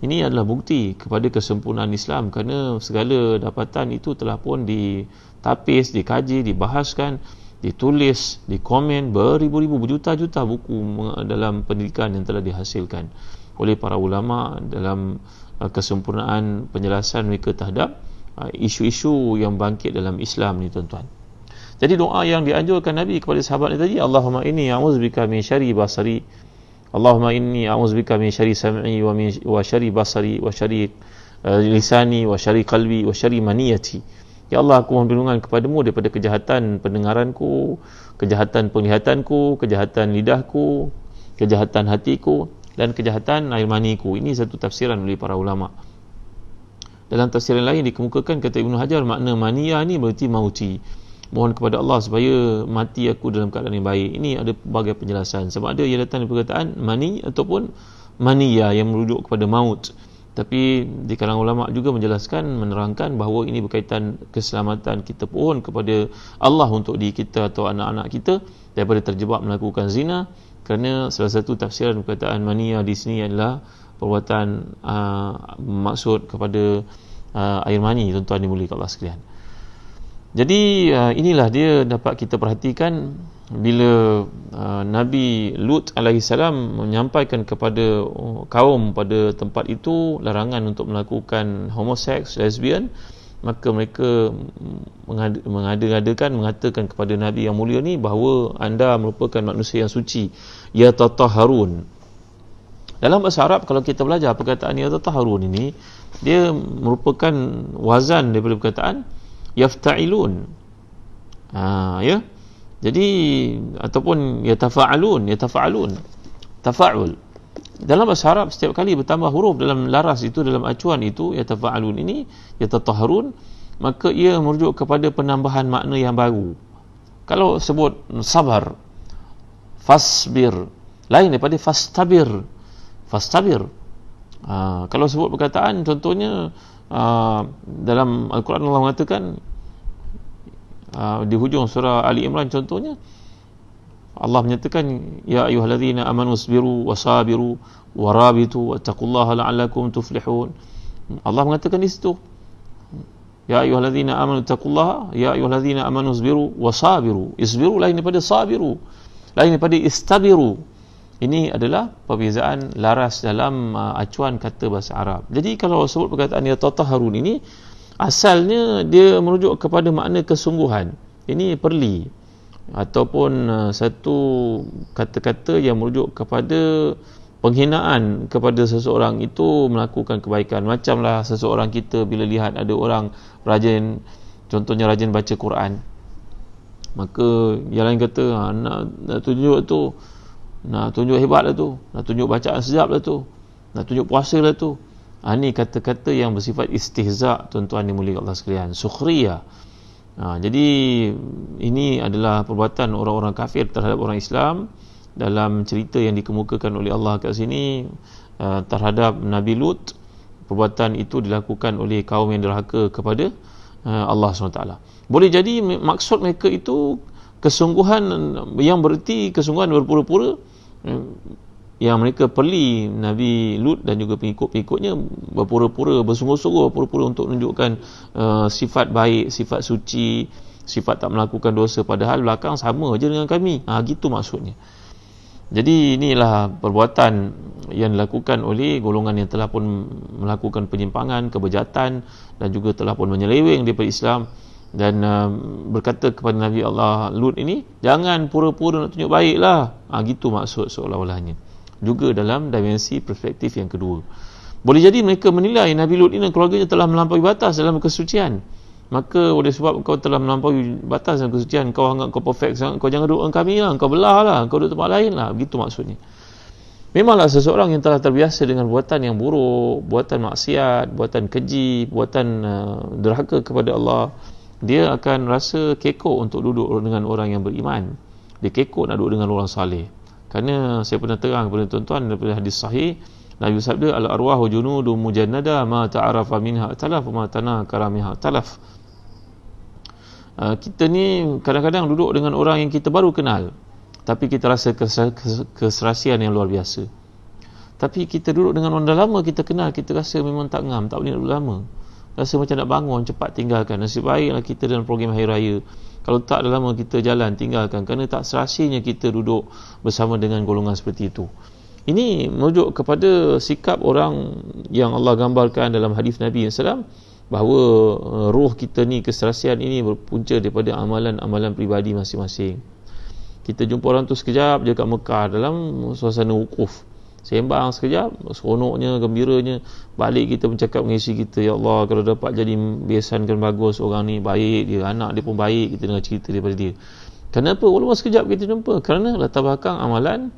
Ini adalah bukti kepada kesempurnaan Islam, kerana segala dapatan itu telah pun ditapis, dikaji, dibahaskan, ditulis, dikomen, beribu-ribu, berjuta-juta buku dalam pendidikan yang telah dihasilkan oleh para ulama dalam kesempurnaan penjelasan mereka terhadap isu-isu yang bangkit dalam Islam ni tuan-tuan. Jadi doa yang dianjurkan Nabi kepada sahabat ni tadi, Allahumma inni a'udzubika min syarri basari, Allahumma inni a'udzubika min syarri sam'i wa syarri basari wa syarri lisani wa syarri qalbi wa syarri maniyati. Ya Allah, aku mohon perlindungan kepadamu daripada kejahatan pendengaranku, kejahatan penglihatanku, kejahatan lidahku, kejahatan hatiku, dan kejahatan air maniku. Ini satu tafsiran oleh para ulama. Dalam tafsiran lain dikemukakan, kata Ibnu Hajar, makna maniyah ni berarti mauti, mohon kepada Allah supaya mati aku dalam keadaan yang baik. Ini ada pelbagai penjelasan. Sebab ada yang datang dari perkataan mani ataupun maniyah yang merujuk kepada maut. Tapi di kalangan ulama juga menjelaskan, menerangkan bahawa ini berkaitan keselamatan kita pun kepada Allah untuk diri kita atau anak-anak kita daripada terjebak melakukan zina. Kerana salah satu tafsiran perkataan maniyah di sini adalah perbuatan maksud kepada air mani, tuan-tuan dimuliakan Allah sekalian. Jadi inilah dia dapat kita perhatikan bila Nabi Lut alaihissalam menyampaikan kepada kaum pada tempat itu larangan untuk melakukan homoseks, lesbian, maka mereka mengada-ngadakan, mengatakan kepada Nabi yang mulia ni bahawa anda merupakan manusia yang suci, ya tatahharun. Dalam bahasa Arab kalau kita belajar perkataan ya tatahharun ini, dia merupakan wazan daripada perkataan yafta'ilun. Ya. Jadi ataupun yatafa'alun, tafa'ul. Dalam bahasa Arab setiap kali bertambah huruf dalam laras itu, dalam acuan itu, yatafa'alun ini, yatatahharun, maka ia merujuk kepada penambahan makna yang baru. Kalau sebut sabar, fasbir, lain daripada fastabir. Kalau sebut perkataan, contohnya dalam Al-Quran Allah mengatakan di hujung surah Ali Imran, contohnya Allah menyatakan, ya ayyuhallazina amanu sabiru wasabiru warabitu wattaqullaha la'allakum tuflihun. Allah mengatakan di situ, ya ayyuhallazina amanu taqullaha, ya ayyuhallazina amanu sabiru wasabiru. Isbiru lain daripada sabiru, lain daripada istabiru. Ini adalah perbezaan laras dalam acuan kata bahasa Arab. Jadi kalau sebut perkataan ya tatahharun ini, asalnya dia merujuk kepada makna kesungguhan. Ini perli ataupun satu kata-kata yang merujuk kepada penghinaan kepada seseorang itu melakukan kebaikan. Macamlah seseorang kita bila lihat ada orang rajin, contohnya rajin baca Quran, maka yang lain kata nak tunjuk tu, nak tunjuk hebat lah tu, nak tunjuk bacaan sejap lah tu, nak tunjuk puasa lah tu. Ini kata-kata yang bersifat istihza, tuan-tuan dimuliakan Allah sekalian, sukhriyah. Jadi ini adalah perbuatan orang-orang kafir terhadap orang Islam. Dalam cerita yang dikemukakan oleh Allah kat sini, terhadap Nabi Lut, perbuatan itu dilakukan oleh kaum yang derhaka kepada Allah SWT. Boleh jadi maksud mereka itu kesungguhan yang bererti kesungguhan berpura-pura, yang mereka perli Nabi Lut dan juga pengikut-pengikutnya berpura-pura, bersungguh-sungguh berpura-pura untuk menunjukkan sifat baik, sifat suci, sifat tak melakukan dosa, padahal belakang sama je dengan kami. Gitu maksudnya. Jadi inilah perbuatan yang dilakukan oleh golongan yang telah pun melakukan penyimpangan, kebejatan dan juga telah pun menyeleweng daripada Islam, dan berkata kepada Nabi Allah Lut ini, jangan pura-pura nak tunjuk baiklah. Gitu maksud seolah-olahnya. Juga dalam dimensi perspektif yang kedua, boleh jadi mereka menilai Nabi Lut ini dan keluarganya telah melampaui batas dalam kesucian. Maka oleh sebab kau telah melampaui batas dalam kesucian, kau anggap kau perfect sangat, kau jangan duduk dengan kami lah, kau belah lah, kau duduk tempat lain lah. Begitu maksudnya. Memanglah seseorang yang telah terbiasa dengan buatan yang buruk, buatan maksiat, buatan keji, buatan derhaka kepada Allah, dia akan rasa kekok untuk duduk dengan orang yang beriman. Dia kekok nak duduk dengan orang saleh. Kerana saya pernah terang kepada tuan-tuan daripada hadis sahih, Nabi sabda, al-arwahu junudun mujannada ma ta'arafa minha talaf ma tanakara minha talaf. Kita ni kadang-kadang duduk dengan orang yang kita baru kenal, tapi kita rasa keserasian yang luar biasa. Tapi kita duduk dengan orang dah lama kita kenal, kita rasa memang tak ngam, tak boleh duduk lama, rasa macam nak bangun cepat tinggalkan. Nasib baiklah kita dalam program Hari Raya, kalau tak dah lama kita jalan tinggalkan, kerana tak serasinya kita duduk bersama dengan golongan seperti itu. Ini merujuk kepada sikap orang yang Allah gambarkan dalam hadis Nabi SAW, bahawa roh kita ni, keserasian ini berpunca daripada amalan-amalan peribadi masing-masing. Kita jumpa orang tu sekejap je kat Mekah dalam suasana wukuf, sembang sekejap, seronoknya, gembiranya, balik kita bercakap dengan isteri kita, ya Allah, kalau dapat jadi biasankan bagus orang ni, baik dia, anak dia pun baik, kita dengar cerita daripada dia. Kenapa? Walaupun sekejap kita jumpa, kerana latar belakang amalan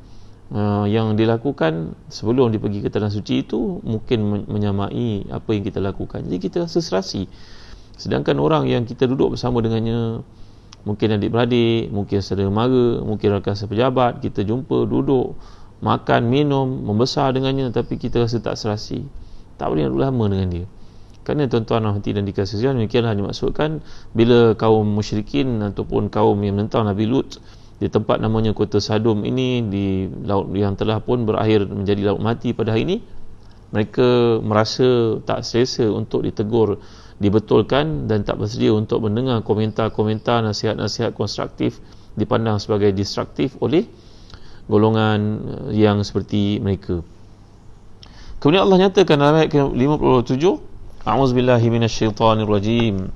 yang dilakukan sebelum dia pergi ke tanah suci itu mungkin menyamai apa yang kita lakukan. Jadi kita rasa serasi. Sedangkan orang yang kita duduk bersama dengannya, mungkin adik-beradik, mungkin saudara mara, mungkin rakan sepejabat, kita jumpa, duduk, makan, minum, membesar dengannya, tapi kita rasa tak serasi, tak boleh duduk lama dengan dia. Kerana tuan-tuan rahmati dan dikasihi, demikianlah dimaksudkan bila kaum musyrikin ataupun kaum yang menentang Nabi Lut di tempat namanya Kota Sadum ini, di laut yang telah pun berakhir menjadi laut mati pada hari ini, mereka merasa tak selesa untuk ditegur, dibetulkan, dan tak bersedia untuk mendengar komentar-komentar, nasihat-nasihat konstruktif, dipandang sebagai destruktif oleh golongan yang seperti mereka. Kemudian Allah nyatakan dalam ayat ke-57, A'udzubillahi minasyaitanirrajim,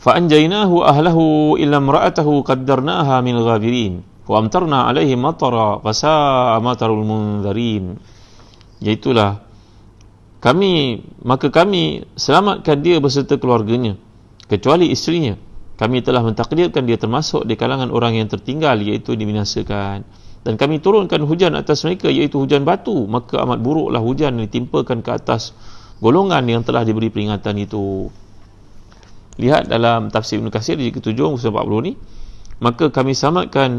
fa'anjaynahu ahlahu illa imra'atahu qaddarnaha min ghabirin wa amtarna 'alaihim matara fasa'a matarul munzirin. Iaitulah maka kami selamatkan dia beserta keluarganya kecuali isterinya. Kami telah mentakdirkan dia termasuk di kalangan orang yang tertinggal, iaitu dibinasakan. Dan kami turunkan hujan atas mereka, iaitu hujan batu, maka amat buruklah hujan yang ditimpakan ke atas golongan yang telah diberi peringatan itu. Lihat dalam tafsir Ibn Katsir di ke-7 muka 40 ni, maka kami selamatkan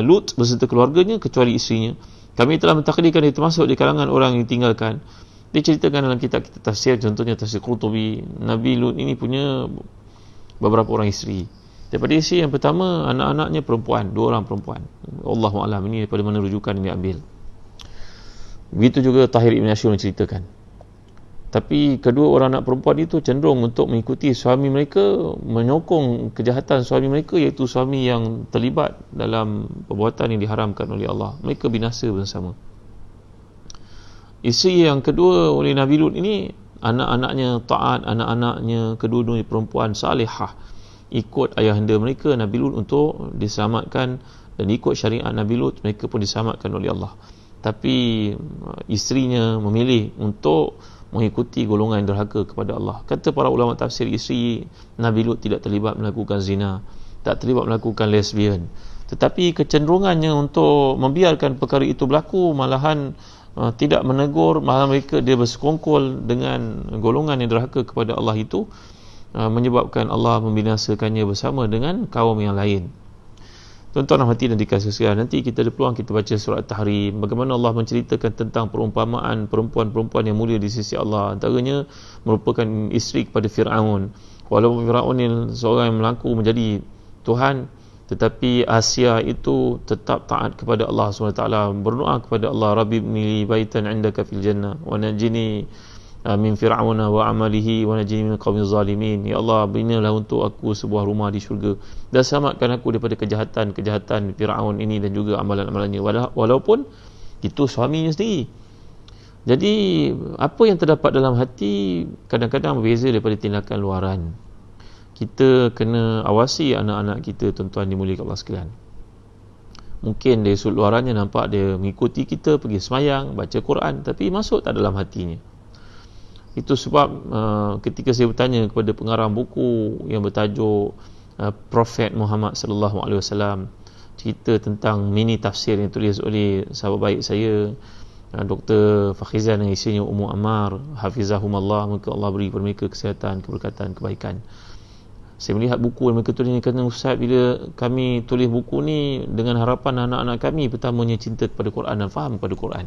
Lut beserta keluarganya kecuali isterinya. Kami telah mentakdirkan dia termasuk di kalangan orang yang ditinggalkan. Diceritakan dalam kitab tafsir, contohnya tafsir Qurtubi, Nabi Lut ini punya beberapa orang isteri. Daripada isteri yang pertama, anak-anaknya perempuan, 2 orang perempuan. Allahu a'lam, ini daripada mana rujukan ini diambil. Begitu juga Tahir Ibn Ashur menceritakan. Tapi kedua orang anak perempuan itu cenderung untuk mengikuti suami mereka, menyokong kejahatan suami mereka, iaitu suami yang terlibat dalam perbuatan yang diharamkan oleh Allah. Mereka binasa bersama. Isteri yang kedua oleh Nabi Lut ini, anak-anaknya taat, anak-anaknya kedua-duanya perempuan salihah, ikut ayahanda mereka Nabi Lut untuk diselamatkan, dan ikut syariat Nabi Lut, mereka pun diselamatkan oleh Allah. Tapi isterinya memilih untuk mengikuti golongan yang derhaka kepada Allah. Kata para ulama tafsir, isteri Nabi Lut tidak terlibat melakukan zina, tak terlibat melakukan lesbian, tetapi kecenderungannya untuk membiarkan perkara itu berlaku, malahan tidak menegur, malah mereka dia bersekongkol dengan golongan yang derhaka kepada Allah itu, menyebabkan Allah membinasakannya bersama dengan kaum yang lain. Tuan-tuan dan hadirin dikasihi sekalian, nanti kita ada peluang kita baca surat Tahrim, bagaimana Allah menceritakan tentang perumpamaan perempuan-perempuan yang mulia di sisi Allah. Antaranya merupakan isteri kepada Fir'aun. Walaupun Fir'aun ni seorang yang mengaku menjadi Tuhan, tetapi Asia itu tetap taat kepada Allah SWT, berdoa kepada Allah, Rabbi ibni li baitan indaka fil jannah wa najini min fir'auna wa amalihi wa najini min qaumiz zalimin. Ya Allah, binalah untuk aku sebuah rumah di syurga dan selamatkan aku daripada kejahatan Fir'aun ini dan juga amalan-amalannya, walaupun itu suaminya sendiri. Jadi apa yang terdapat dalam hati kadang-kadang berbeza daripada tindakan luaran. Kita kena awasi anak-anak kita, tuan-tuan dimuliakan Allah sekalian. Mungkin dari sudut luarannya nampak dia mengikuti kita pergi semayang, baca Quran, tapi masuk tak dalam hatinya. Itu sebab ketika saya bertanya kepada pengarang buku yang bertajuk Prophet Muhammad sallallahu alaihi wasallam, cerita tentang mini tafsir yang tulis oleh sahabat baik saya, Dr. Fakhrizan dan isinya Ummu Ammar, hafizahumallah, maka Allah beri kepada mereka kesihatan, keberkatan, kebaikan. Saya melihat buku yang mereka tulis ni, kata Ustaz, bila kami tulis buku ni dengan harapan anak-anak kami pertamanya cinta kepada Quran dan faham kepada Quran.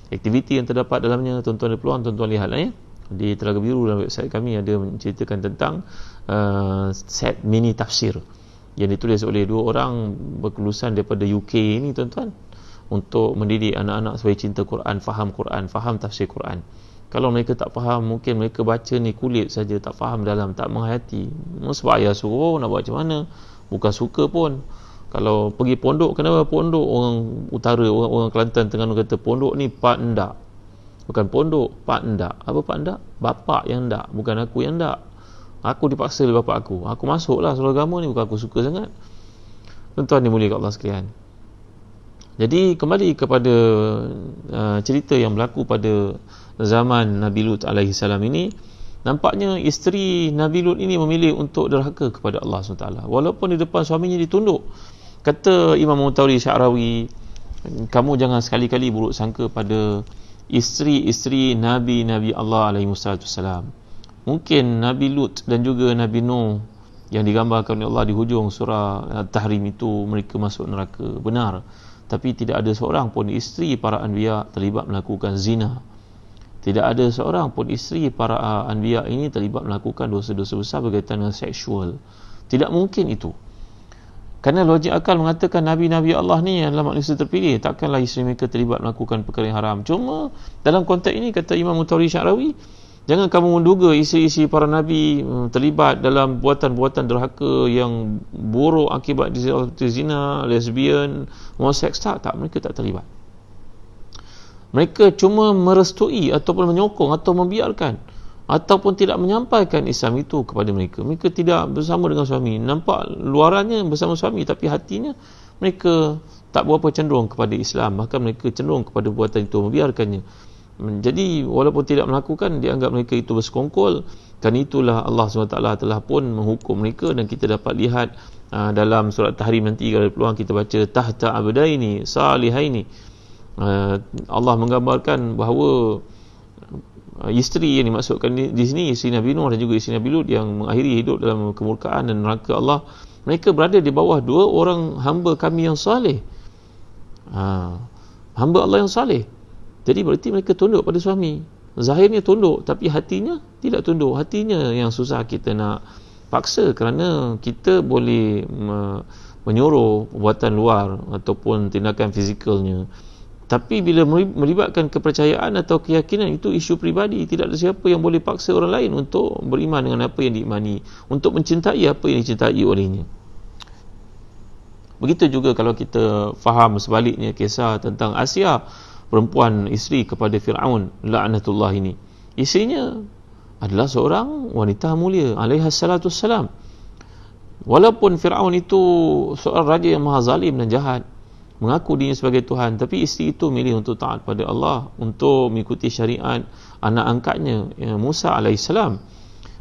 Aktiviti yang terdapat dalamnya, tuan-tuan ada peluang, tuan-tuan lihatlah ya. Di Telaga Biru dalam website kami ada menceritakan tentang set mini tafsir yang ditulis oleh dua orang berkelulusan daripada UK ni, tuan-tuan, untuk mendidik anak-anak supaya cinta Quran, faham tafsir Quran. Kalau mereka tak faham, mungkin mereka baca ni kulit saja, tak faham dalam, tak menghayati. Sebab ayah suruh, nak buat macam mana? Bukan suka pun. Kalau pergi pondok, kenapa pondok? Orang utara, orang Kelantan, Terengganu kata pondok ni pak ndak. Bukan pondok, pak ndak. Apa pak ndak? Bapak yang ndak, bukan aku yang ndak. Aku dipaksa oleh bapak aku. Aku masuklah surau agama ni, bukan aku suka sangat. Tuan-tuan dimuliakan Allah sekalian. Jadi kembali kepada cerita yang berlaku pada zaman Nabi Lut alaihi salam ini, nampaknya isteri Nabi Lut ini memilih untuk derhaka kepada Allah SWT, walaupun di depan suaminya ditunduk. Kata Imam Mutawri Sya'rawi, kamu jangan sekali-kali buruk sangka pada isteri-isteri Nabi-Nabi Allah alaihi wassalam. Mungkin Nabi Lut dan juga Nabi Nuh yang digambarkan oleh Allah di hujung surah Tahrim itu mereka masuk neraka, benar. Tapi tidak ada seorang pun isteri para anbiya terlibat melakukan zina. Tidak ada seorang pun isteri para anbiya ini terlibat melakukan dosa-dosa besar berkaitan dengan seksual. Tidak mungkin itu. Kerana logik akal mengatakan Nabi-Nabi Allah ni adalah manusia terpilih, takkanlah isteri mereka terlibat melakukan perkara yang haram. Cuma dalam konteks ini, kata Imam Mutawri Sya'rawi, jangan kamu menduga isteri-isteri para Nabi terlibat dalam buatan-buatan derhaka yang buruk akibat zina, lesbian, homoseks. Tak, mereka tak terlibat. Mereka cuma merestui ataupun menyokong atau membiarkan ataupun tidak menyampaikan Islam itu kepada mereka. Mereka tidak bersama dengan suami. Nampak luarannya bersama suami, tapi hatinya mereka tak berapa cenderung kepada Islam. Bahkan mereka cenderung kepada buatan itu, membiarkannya. Jadi walaupun tidak melakukan, dianggap mereka itu bersekongkol. Dan itulah Allah SWT telah pun menghukum mereka. Dan kita dapat lihat dalam surat Tahrim nanti, kalau ada peluang kita baca, tahta abdaini salihaini, Allah menggambarkan bahawa isteri yang dimaksudkan di sini, isteri Nabi Nuh dan juga isteri Nabi Lut yang mengakhiri hidup dalam kemurkaan dan neraka Allah, mereka berada di bawah dua orang hamba kami yang saleh. Hamba Allah yang saleh. Jadi berarti mereka tunduk pada suami. Zahirnya tunduk, tapi hatinya tidak tunduk. Hatinya yang susah kita nak paksa, kerana kita boleh menyuruh perbuatan luar ataupun tindakan fizikalnya. Tapi bila melibatkan kepercayaan atau keyakinan, itu isu peribadi. Tidak ada siapa yang boleh paksa orang lain untuk beriman dengan apa yang diimani, untuk mencintai apa yang dicintai olehnya. Begitu juga kalau kita faham sebaliknya kisah tentang Asia, perempuan isteri kepada Fir'aun la'natullah ini. Isterinya adalah seorang wanita mulia alaihi salatu wassalam. Walaupun Fir'aun itu seorang raja yang maha zalim dan jahat, mengaku dirinya sebagai Tuhan, tapi isteri itu milih untuk taat pada Allah, untuk mengikuti syariat anak angkatnya Musa alaihissalam.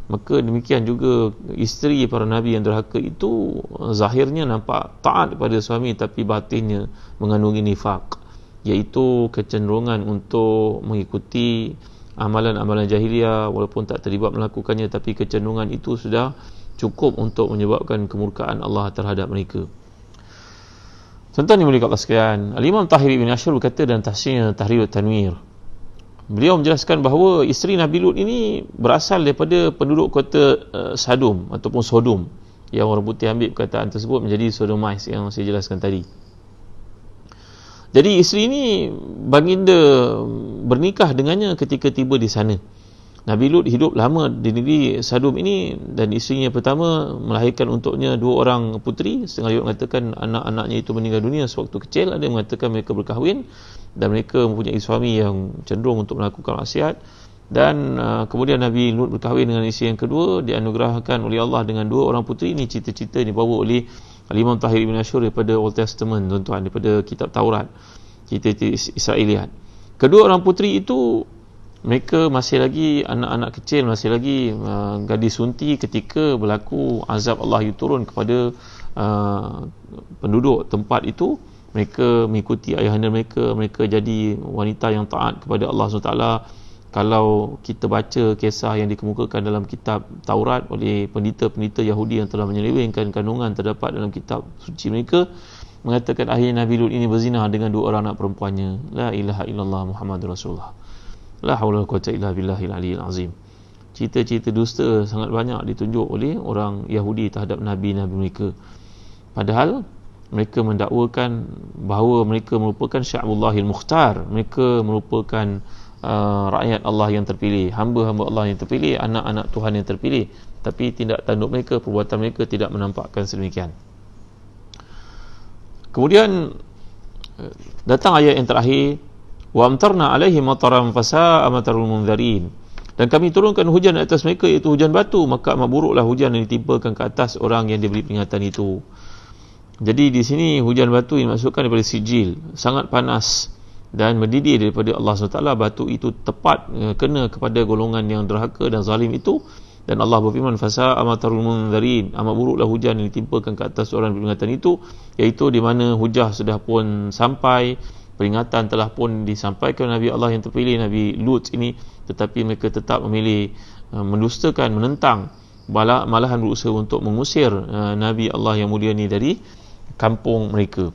Maka demikian juga isteri para Nabi yang derhaka itu zahirnya nampak taat kepada suami, tapi batinnya mengandungi nifaq, iaitu kecenderungan untuk mengikuti amalan-amalan jahiliah walaupun tak terlibat melakukannya, tapi kecenderungan itu sudah cukup untuk menyebabkan kemurkaan Allah terhadap mereka. Tuan-tuan yang mulia Allah sekalian, Al-Imam Tahir Ibn Ashur berkata dalam tafsirnya Tahrir Tanwir, beliau menjelaskan bahawa isteri Nabi Lut ini berasal daripada penduduk kota Sadum ataupun Sodom, yang orang putih ambil perkataan tersebut menjadi Sodomites yang saya jelaskan tadi. Jadi isteri ini baginda bernikah dengannya ketika tiba di sana. Nabi Lut hidup lama di negeri Sadum ini, dan isterinya pertama melahirkan untuknya 2 orang puteri. Setengah riwayat mengatakan anak-anaknya itu meninggal dunia sewaktu kecil, ada yang mengatakan mereka berkahwin dan mereka mempunyai suami yang cenderung untuk melakukan maksiat. Dan kemudian Nabi Lut berkahwin dengan isteri yang kedua, dianugerahkan oleh Allah dengan 2 orang puteri. Ini cerita-cerita dibawa oleh Al-Imam Tahir Ibn Ashur daripada Old Testament, tuan-tuan, daripada kitab Taurat, cerita-cerita Israeliat. Kedua orang puteri itu mereka masih lagi anak-anak kecil, masih lagi gadis sunti ketika berlaku azab Allah yang turun kepada penduduk tempat itu. Mereka mengikuti ayahanda mereka, mereka jadi wanita yang taat kepada Allah SWT. Kalau kita baca kisah yang dikemukakan dalam kitab Taurat oleh pendeta-pendeta Yahudi yang telah menyelewengkan kandungan terdapat dalam kitab suci mereka, mengatakan akhirnya Nabi Lut ini berzina dengan 2 orang anak perempuannya. La ilaha illallah Muhammadur Rasulullah. La haula wala quwwata illa billahil aliyyil azim. Cerita-cerita dusta sangat banyak ditunjuk oleh orang Yahudi terhadap nabi-nabi mereka. Padahal mereka mendakwakan bahawa mereka merupakan Sya'bullahil Mukhtar, mereka merupakan rakyat Allah yang terpilih, hamba-hamba Allah yang terpilih, anak-anak Tuhan yang terpilih. Tapi tindak tanduk mereka, perbuatan mereka tidak menampakkan sedemikian. Kemudian datang ayat yang terakhir, wa amtarna alaihim mataran fasa'a matarul munzarin, dan kami turunkan hujan atas mereka, iaitu hujan batu, maka amat buruklah hujan yang ditimpakan ke atas orang yang diberi peringatan itu. Jadi di sini hujan batu yang dimaksudkan daripada sijil, sangat panas dan mendidih daripada Allah SWT. Batu itu tepat kena kepada golongan yang derhaka dan zalim itu, dan Allah berfirman fasa'a matarul munzarin, amat buruklah hujan yang ditimpakan ke atas orang peringatan itu, iaitu di mana hujah sudah pun sampai, peringatan telah pun disampaikan Nabi Allah yang terpilih, Nabi Lut ini, tetapi mereka tetap memilih mendustakan, menentang, malahan berusaha untuk mengusir Nabi Allah yang mulia ini dari kampung mereka.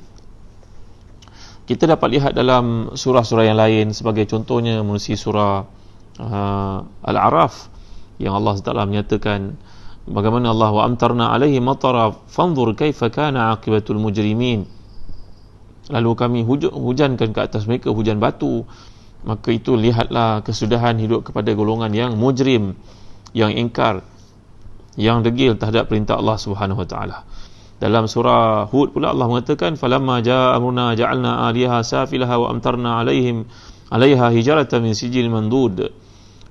Kita dapat lihat dalam surah-surah yang lain, sebagai contohnya menerusi surah Al-A'raf, yang Allah SWT menyatakan bagaimana Allah wa amtarna alaihi matara fanzur kaifa kana aqibatul mujrimin, lalu kami hujankan ke atas mereka hujan batu, maka itu lihatlah kesudahan hidup kepada golongan yang mujrim, yang ingkar, yang degil terhadap perintah Allah Subhanahu wa taala. Dalam surah Hud pula Allah mengatakan falamma jaa amruna ja'alna 'aliyaha safilaha wa amtarna 'alaiha hijaratan min sijil mandud,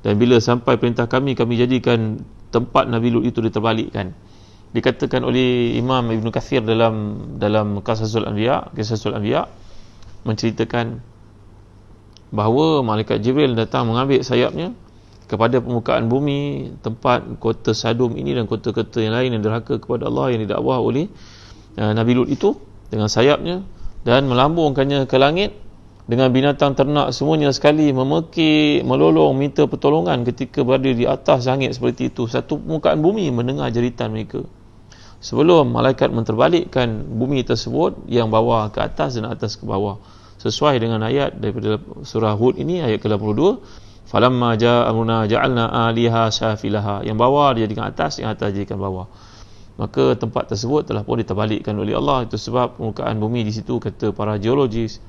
dan bila sampai perintah kami jadikan tempat Nabi Lut itu diterbalikkan. Dikatakan oleh Imam Ibn Kathir dalam Qasasul Anbiya menceritakan bahawa malaikat Jibril datang mengambil sayapnya kepada permukaan bumi tempat kota Sadum ini dan kota-kota yang lain yang derhaka kepada Allah yang didakwah oleh Nabi Lut itu, dengan sayapnya, dan melambungkannya ke langit dengan binatang ternak semuanya sekali memekik, melolong, minta pertolongan ketika berada di atas langit seperti itu. Satu permukaan bumi mendengar jeritan mereka sebelum malaikat menterbalikkan bumi tersebut, yang bawah ke atas dan atas ke bawah, sesuai dengan ayat daripada surah Hud ini, ayat ke-82, falamma jaa amruna ja'alna 'aliha safilaha, yang bawah dijadikan atas, yang atas dijadikan bawah. Maka tempat tersebut telah pun diterbalikkan oleh Allah. Itu sebab permukaan bumi di situ, kata para geologis,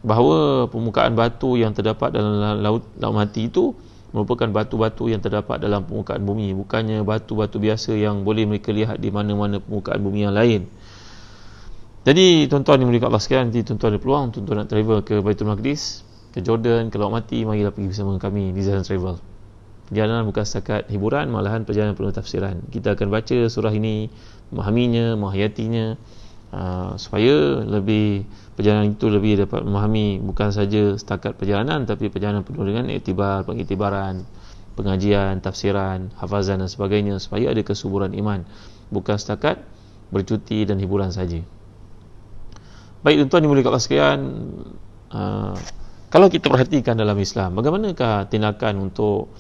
bahawa permukaan batu yang terdapat dalam laut mati itu merupakan batu-batu yang terdapat dalam permukaan bumi, bukannya batu-batu biasa yang boleh mereka lihat di mana-mana permukaan bumi yang lain. Jadi tuan-tuan yang mulia Allah sekalian, nanti tuan-tuan ada peluang, tuan-tuan nak travel ke Baitul Maqdis, ke Jordan, ke Laut Mati, marilah pergi bersama kami di Zalan Travel. Perjalanan bukan setakat hiburan, malahan perjalanan penuh tafsiran. Kita akan baca surah ini, memahaminya, menghayatinya, supaya lebih perjalanan itu lebih dapat memahami bukan saja setakat perjalanan, tapi perjalanan penuh dengan iktibar, pengiktibaran, pengajian, tafsiran, hafazan dan sebagainya, supaya ada kesuburan iman, bukan setakat bercuti dan hiburan saja. Baik tuan-tuan dimulai Allah sekalian, kalau kita perhatikan dalam Islam, bagaimanakah tindakan untuk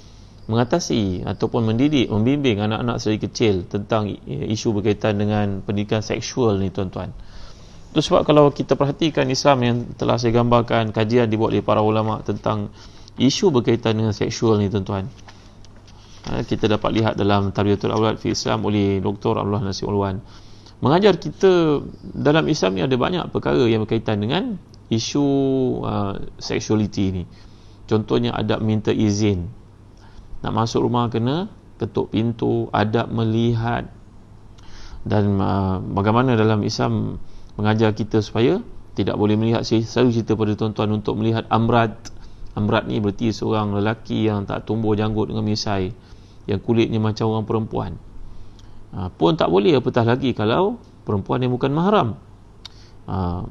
mengatasi ataupun mendidik, membimbing anak-anak sedari kecil tentang isu berkaitan dengan pendidikan seksual ni tuan-tuan. Itu sebab kalau kita perhatikan Islam yang telah saya gambarkan, kajian dibuat oleh para ulama tentang isu berkaitan dengan seksual ni tuan-tuan, kita dapat lihat dalam Tarbiyatul Aulad fi Islam oleh Dr. Abdullah Nasir Ulwan, mengajar kita dalam Islam ni ada banyak perkara yang berkaitan dengan isu sexuality ni. Contohnya adab minta izin, nak masuk rumah kena ketuk pintu, adab melihat, dan bagaimana dalam Islam mengajar kita supaya tidak boleh melihat. Saya selalu cerita pada tuan-tuan untuk melihat amrat. Amrat ni berarti seorang lelaki yang tak tumbuh janggut dengan misai, yang kulitnya macam orang perempuan. Pun tak boleh, apatah lagi kalau perempuan yang bukan mahram.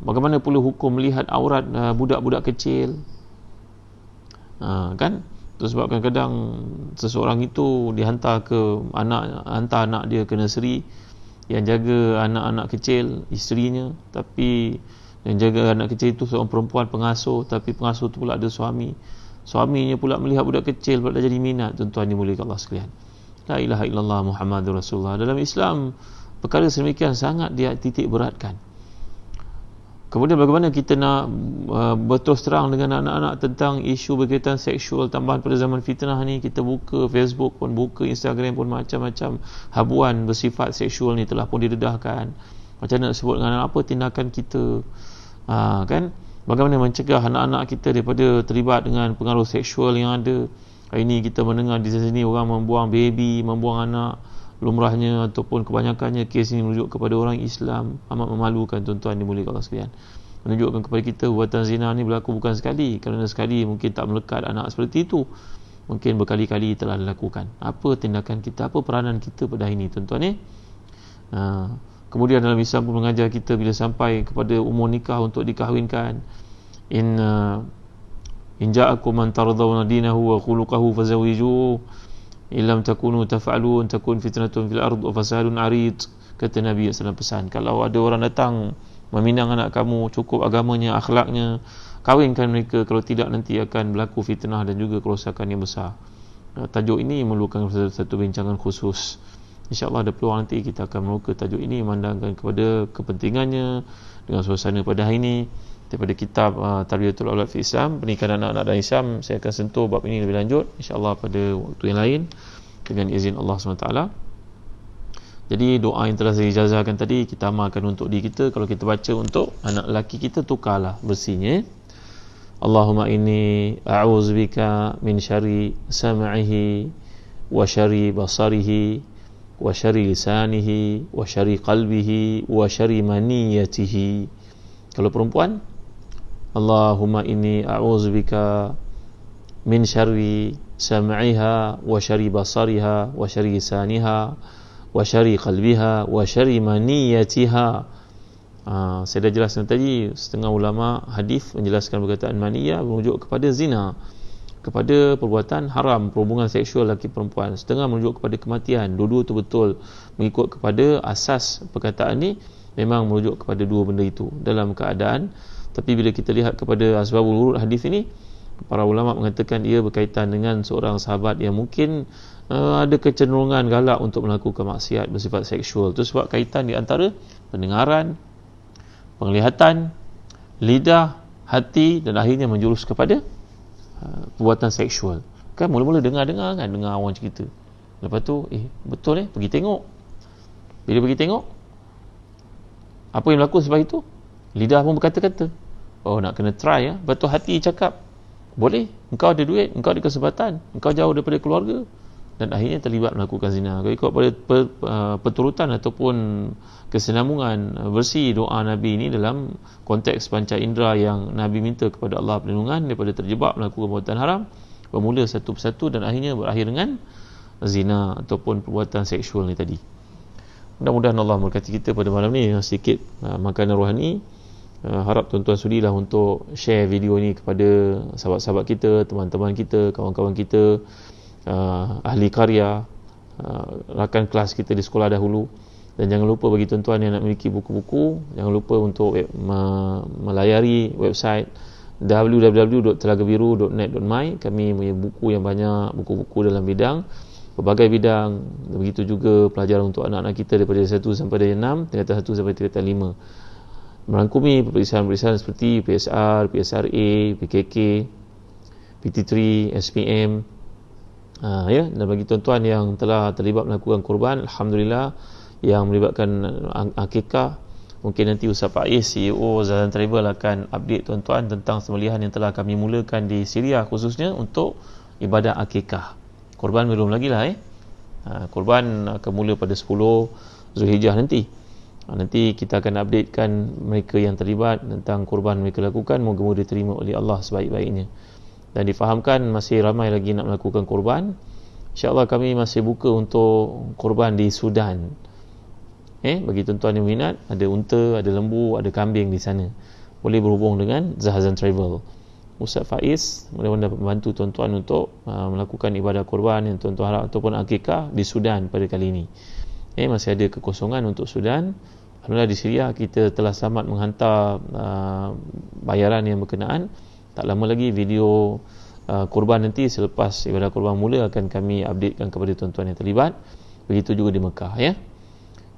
Bagaimana pula hukum melihat aurat budak-budak kecil, kan? Itu sebab kadang-kadang seseorang itu dihantar ke hantar anak dia ke nursery, yang jaga anak-anak kecil isterinya, tapi yang jaga anak kecil itu seorang perempuan pengasuh, tapi pengasuh itu pula ada suaminya pula melihat budak kecil, pula dah jadi minat. Tuan-tuan dimuliakan Allah sekalian, la ilaha illallah Muhammadur Rasulullah. Dalam Islam perkara sedemikian sangat dia titik beratkan. Kemudian bagaimana kita nak berterus terang dengan anak-anak tentang isu berkaitan seksual, tambahan pada zaman fitnah ni. Kita buka Facebook pun, buka Instagram pun, macam-macam habuan bersifat seksual ni telah pun didedahkan. Macam mana nak sebut dengan apa tindakan kita, kan? Bagaimana mencegah anak-anak kita daripada terlibat dengan pengaruh seksual yang ada. Hari ini kita mendengar di sini orang membuang baby, membuang anak. Lumrahnya ataupun kebanyakannya kes ini merujuk kepada orang Islam. Amat memalukan tuan-tuan dimuliakan Allah sekalian. Menunjukkan kepada kita perbuatan zina ni berlaku bukan sekali. Kerana sekali mungkin tak melekat anak seperti itu, mungkin berkali-kali telah dilakukan. Apa tindakan kita, apa peranan kita pada hari ini tuan-tuan ni? Kemudian dalam Islam pun mengajar kita bila sampai kepada umur nikah untuk dikahwinkan, in ja'akum man tardawna dinahu wa khuluquhu fazawijuhu illam takunu taf'alun takun fitnatun fil ard wa fasadun arid. Kata Nabi SAW pesan, kalau ada orang datang meminang anak kamu, cukup agamanya, akhlaknya, kahwinkan mereka. Kalau tidak, nanti akan berlaku fitnah dan juga kerosakan yang besar. Tajuk ini memerlukan satu bincangan khusus. InsyaAllah ada peluang nanti kita akan memuka tajuk ini, memandangkan kepada kepentingannya dengan suasana pada hari ini. Daripada kitab Tarbiyatul Aulad fi Islam, pernikahan anak-anak dalam Islam, saya akan sentuh bab ini lebih lanjut insya-Allah pada waktu yang lain dengan izin Allah SWT. Jadi doa yang telah saya ijazahkan tadi kita amalkan untuk diri kita. Kalau kita baca untuk anak lelaki kita, tukarlah bersihnya. Allahumma inni a'udzubika min syarri sam'ihi wa syarri basarihi wa syarri lisanihi wa syarri qalbihi wa syarri maniyatihi. Kalau perempuan, Allahumma inni a'udzubika min syarri sam'iha wa syarri basariha wa syarri lisaniha wa syarri qalbiha wa syarri maniyatiha. Saya dah jelaskan tadi, setengah ulama hadis menjelaskan perkataan maniyah merujuk kepada zina, kepada perbuatan haram, perhubungan seksual lelaki perempuan. Setengah merujuk kepada kematian. Dua-dua itu betul mengikut kepada asas perkataan ni, memang merujuk kepada dua benda itu dalam keadaan. Tapi bila kita lihat kepada asbabul wurud hadis ini, para ulama mengatakan ia berkaitan dengan seorang sahabat yang mungkin ada kecenderungan galak untuk melakukan maksiat bersifat seksual. Itu sebab kaitan di antara pendengaran, penglihatan, lidah, hati, dan akhirnya menjurus kepada perbuatan seksual. Kan mula-mula dengar-dengar kan, dengar orang cerita, lepas tu betul pergi tengok. Bila pergi tengok, apa yang berlaku sebab itu? Lidah pun berkata-kata, oh nak kena try ya. Lepas tu hati cakap, boleh, engkau ada duit, engkau ada kesempatan, engkau jauh daripada keluarga, dan akhirnya terlibat melakukan zina. Kalau ikut pada perturutan ataupun kesinambungan versi doa Nabi ini dalam konteks panca indera yang Nabi minta kepada Allah perlindungan daripada terjebak melakukan perbuatan haram, bermula satu persatu dan akhirnya berakhir dengan zina ataupun perbuatan seksual ni tadi. Mudah-mudahan Allah memberkati kita pada malam ni sedikit makanan rohani. Harap tuan-tuan sudilah untuk share video ni kepada sahabat-sahabat kita, teman-teman kita, kawan-kawan kita, ahli karya, rakan kelas kita di sekolah dahulu. Dan jangan lupa bagi tuan-tuan yang nak memiliki buku-buku, jangan lupa untuk melayari website www.telagabiru.net.my. Kami punya buku yang banyak, buku-buku dalam bidang berbagai bidang. Begitu juga pelajaran untuk anak-anak kita daripada 1 sampai darjah 6, tingkatan 1 sampai tingkatan 5. merangkumi peperiksaan-peperiksaan seperti PSR, PSRA, PKK, PT3, SPM. Ya, dan bagi tuan-tuan yang telah terlibat melakukan korban, alhamdulillah, yang melibatkan akikah, mungkin nanti Ustaz Faiz, CEO Zazan Travel, akan update tuan-tuan tentang sembelihan yang telah kami mulakan di Syria, khususnya untuk ibadah akikah. Korban belum lagi lah. Korban akan mula pada 10 Zulhijjah nanti. Nanti kita akan updatekan mereka yang terlibat tentang korban mereka lakukan, moga-moga diterima oleh Allah sebaik-baiknya. Dan difahamkan masih ramai lagi nak melakukan korban. InsyaAllah kami masih buka untuk korban di Sudan. Bagi tuan-tuan yang minat, ada unta, ada lembu, ada kambing di sana. Boleh berhubung dengan Zahazan Travel. Ustaz Faiz mudah-mudahan dapat membantu tuan-tuan untuk melakukan ibadah korban yang tuan-tuan harap, ataupun akikah di Sudan pada kali ini. Masih ada kekosongan untuk Sudan. Alhamdulillah di Syria kita telah selamat menghantar bayaran yang berkenaan. Tak lama lagi video korban nanti selepas ibadah korban mula akan kami updatekan kepada tuan-tuan yang terlibat. Begitu juga di Mekah, ya.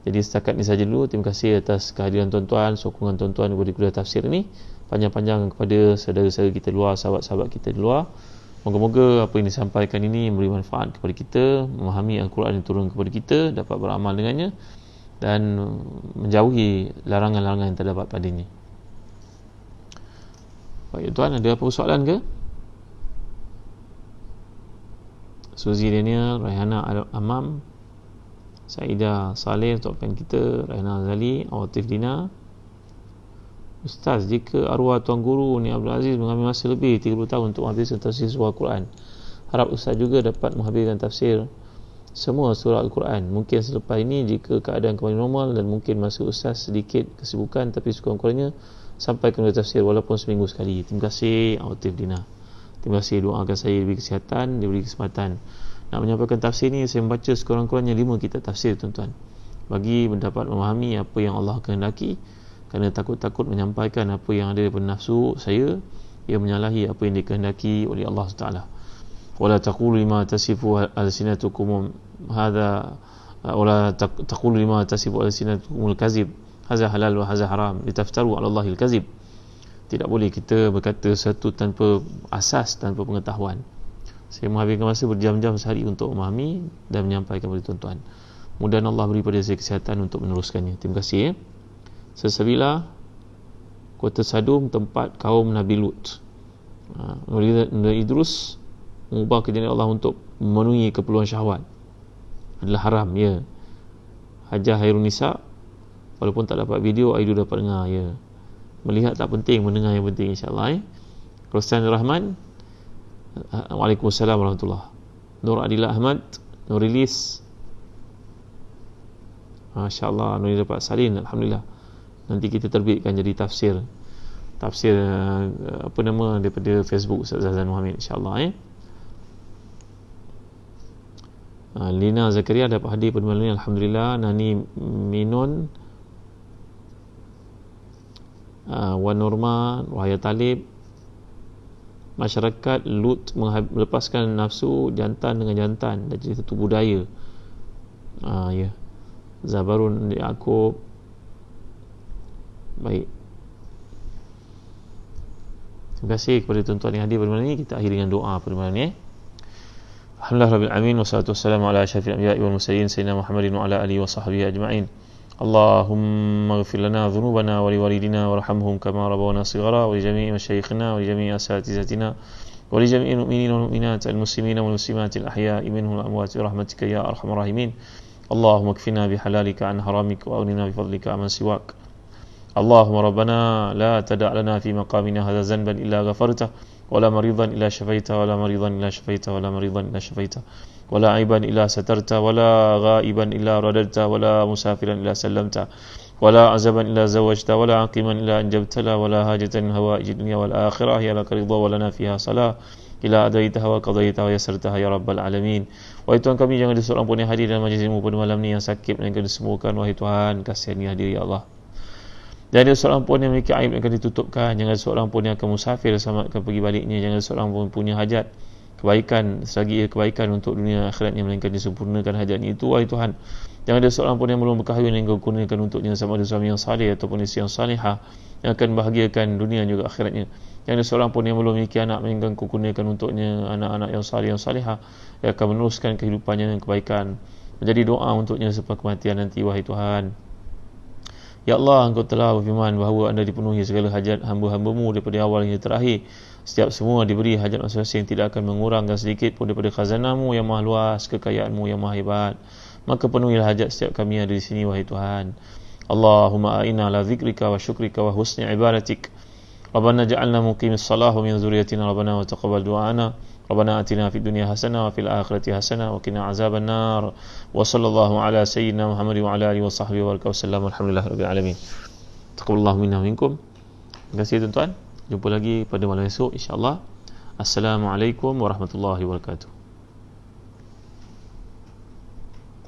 Jadi setakat ini saja dulu. Terima kasih atas kehadiran tuan-tuan, sokongan tuan-tuan kepada kuliah tafsir ini. Panjang-panjang kepada saudara-saudara kita di luar, sahabat-sahabat kita di luar. Moga-moga apa yang disampaikan ini memberi manfaat kepada kita, memahami Al-Quran yang turun kepada kita, dapat beramal dengannya dan menjauhi larangan-larangan yang terdapat padanya. Baik tuan, ada apa soalan ke? Suzy Daniel, Raihana Amam, Saidah Saleh, top fan kita, Raihana Azali, Awatif Dina. Ustaz, jika arwah Tuan Guru Ni Abdul Aziz mengambil masa lebih 30 tahun untuk menghabiskan tafsir surah Al-Quran, harap Ustaz juga dapat menghabiskan tafsir semua surah Al-Quran. Mungkin selepas ini jika keadaan kembali normal, dan mungkin masa Ustaz sedikit kesibukan, tapi sekurang-kurangnya sampai ke tafsir walaupun seminggu sekali. Terima kasih Awatif Dina. Terima kasih, doakan saya diberi kesihatan, diberi kesempatan nak menyampaikan tafsir ni. Saya membaca sekurang-kurangnya 5 kitab tafsir tuan-tuan, bagi mendapat memahami apa yang Allah kehendaki. Kerana takut-takut menyampaikan apa yang ada pada nafsu saya, ia menyalahi apa yang dikehendaki oleh Allah SWT. Wala taqulu lima tasifu alsinatukum hadha, wala taqulu lima tasifu alsinatukum al-kazib hadha halal wa hadha haram litaftaru 'ala Allahi al-kazib. Tidak boleh kita berkata sesuatu tanpa asas, tanpa pengetahuan. Saya menghabiskan masa berjam-jam sehari untuk memahami dan menyampaikan kepada tuan-tuan. Mudah-mudahan Allah beri pada saya kesihatan untuk meneruskannya. Terima kasih, ya. Sesabila Kota Sadum, tempat kaum Nabi Lut. Nabi Idrus mengubah kejadian Allah untuk memenuhi keperluan syahwat adalah haram, ya. Hajah Hairun Nisa, walaupun tak dapat video, Aidu dapat dengar, ya. Melihat tak penting, mendengar yang penting, insyaAllah, ya. Rostan Rahman, Waalaikumsalam warahmatullahi. Nur Adila Ahmad, Nurilis, Masya-Allah, Nurilis dapat salin, alhamdulillah. Nanti kita terbitkan jadi tafsir apa nama daripada Facebook Ustaz Zazan Muhammad, insya-Allah, ya. Lina Zakaria dapat hadir pada malam ini, alhamdulillah. Nani Minun, Wan Nurman, Wahaya Talib. Masyarakat Lut melepaskan nafsu jantan dengan jantan dan jadi satu budaya. Ya. Zabarun Yaakob. Baik. Terima kasih kepada tuan-tuan yang hadir pada malam ini. Kita akhiri dengan doa pada malam ini. Alhamdulillah Rabbil Alamin, wassalatu wassalamu ala asyrafil anbiya'i wal mursalin sayyidina Muhammadin wa ala alihi wa sahbihi ajma'in. Allahumma ighfir lana dhunubana wa liwalidina warhamhum kama rabbawna shighara, wa li jami'i masyayikhina wa li jami'i asatizatina wa li jami'il mu'minina wal mu'minat al muslimina wal muslimat al ahya'i minhum al amwat bi rahmatika ya arhamar rahimin. Allahumma kfina bi halalika an haramika wa aghnina bi fadlika amman siwak. Allahumma rabbana la tada' lana fi maqamina hadha zanban illa ghafarta, wala maridan illa shafaita, wala maridan illa shafaita, wala maridan illa shafaita, wala aiban illa satarta, wala ghaiban illa radadta, wala musafiran illa sallamta, wala azaban illa zawajta, wala aqiman illa anjabtala, wala hajatan hawaij dunya wal akhirah ya laka ridha wa lana fiha salah ila adaitaha wa qadaitaha wa yasartaha ya rabbal alamin. Wahai Tuhan kami, jangan ada seorang pun yang hadir dalam majlis ilmu pada malam ni yang sakit, melainkan disembuhkan. Wahai Tuhan, kasihani hadir ya Allah. Jangan ada seorang pun yang memiliki aib yang akan ditutupkan. Jangan ada seorang pun yang akan musafir selamatkan pergi baliknya. Jangan ada seorang pun punya hajat kebaikan, selagi ia kebaikan untuk dunia akhiratnya, melainkan disempurnakan hajatnya itu, wahai Tuhan. Jangan ada seorang pun yang belum berkahwin yang Kau kurniakan untuknya, sama ada suami yang salih ataupun isteri yang salihah yang akan bahagiakan dunia dan juga akhiratnya. Jangan ada seorang pun yang belum memiliki anak, melainkan Kau kurniakan untuknya anak-anak yang salih yang salihah yang akan meneruskan kehidupannya dengan kebaikan. Menjadi doa untuknya selepas kematian nanti, wahai Tuhan. Ya Allah, Engkau telah berfirman bahawa Anda dipenuhi segala hajat hamba-hambamu daripada awal hingga terakhir. Setiap semua diberi hajat masing-masing, tidak akan mengurangkan sedikit pun daripada khazanah-Mu yang maha luas, kekayaan-Mu yang maha hebat. Maka penuhilah hajat setiap kami ada di sini, wahai Tuhan. Allahumma a'inna ala zikrika wa syukrika wa husni ibadatik. Rabbana ja'alna muqimis salah wa min zuriyatina Rabbana wa taqabbal du'ana. Rabbana atina fid dunya hasanah wa fil akhirati hasanah wa qina azaban nar. Wa sallallahu ala sayyidina Muhammad wa ala alihi wa sahbihi wa sallam. Alhamdulillahirabbil alamin. Taqabbalallahu minna wa minkum. Terima kasih tuan-tuan. Jumpa lagi pada malam esok insya-Allah. Assalamualaikum warahmatullahi wabarakatuh.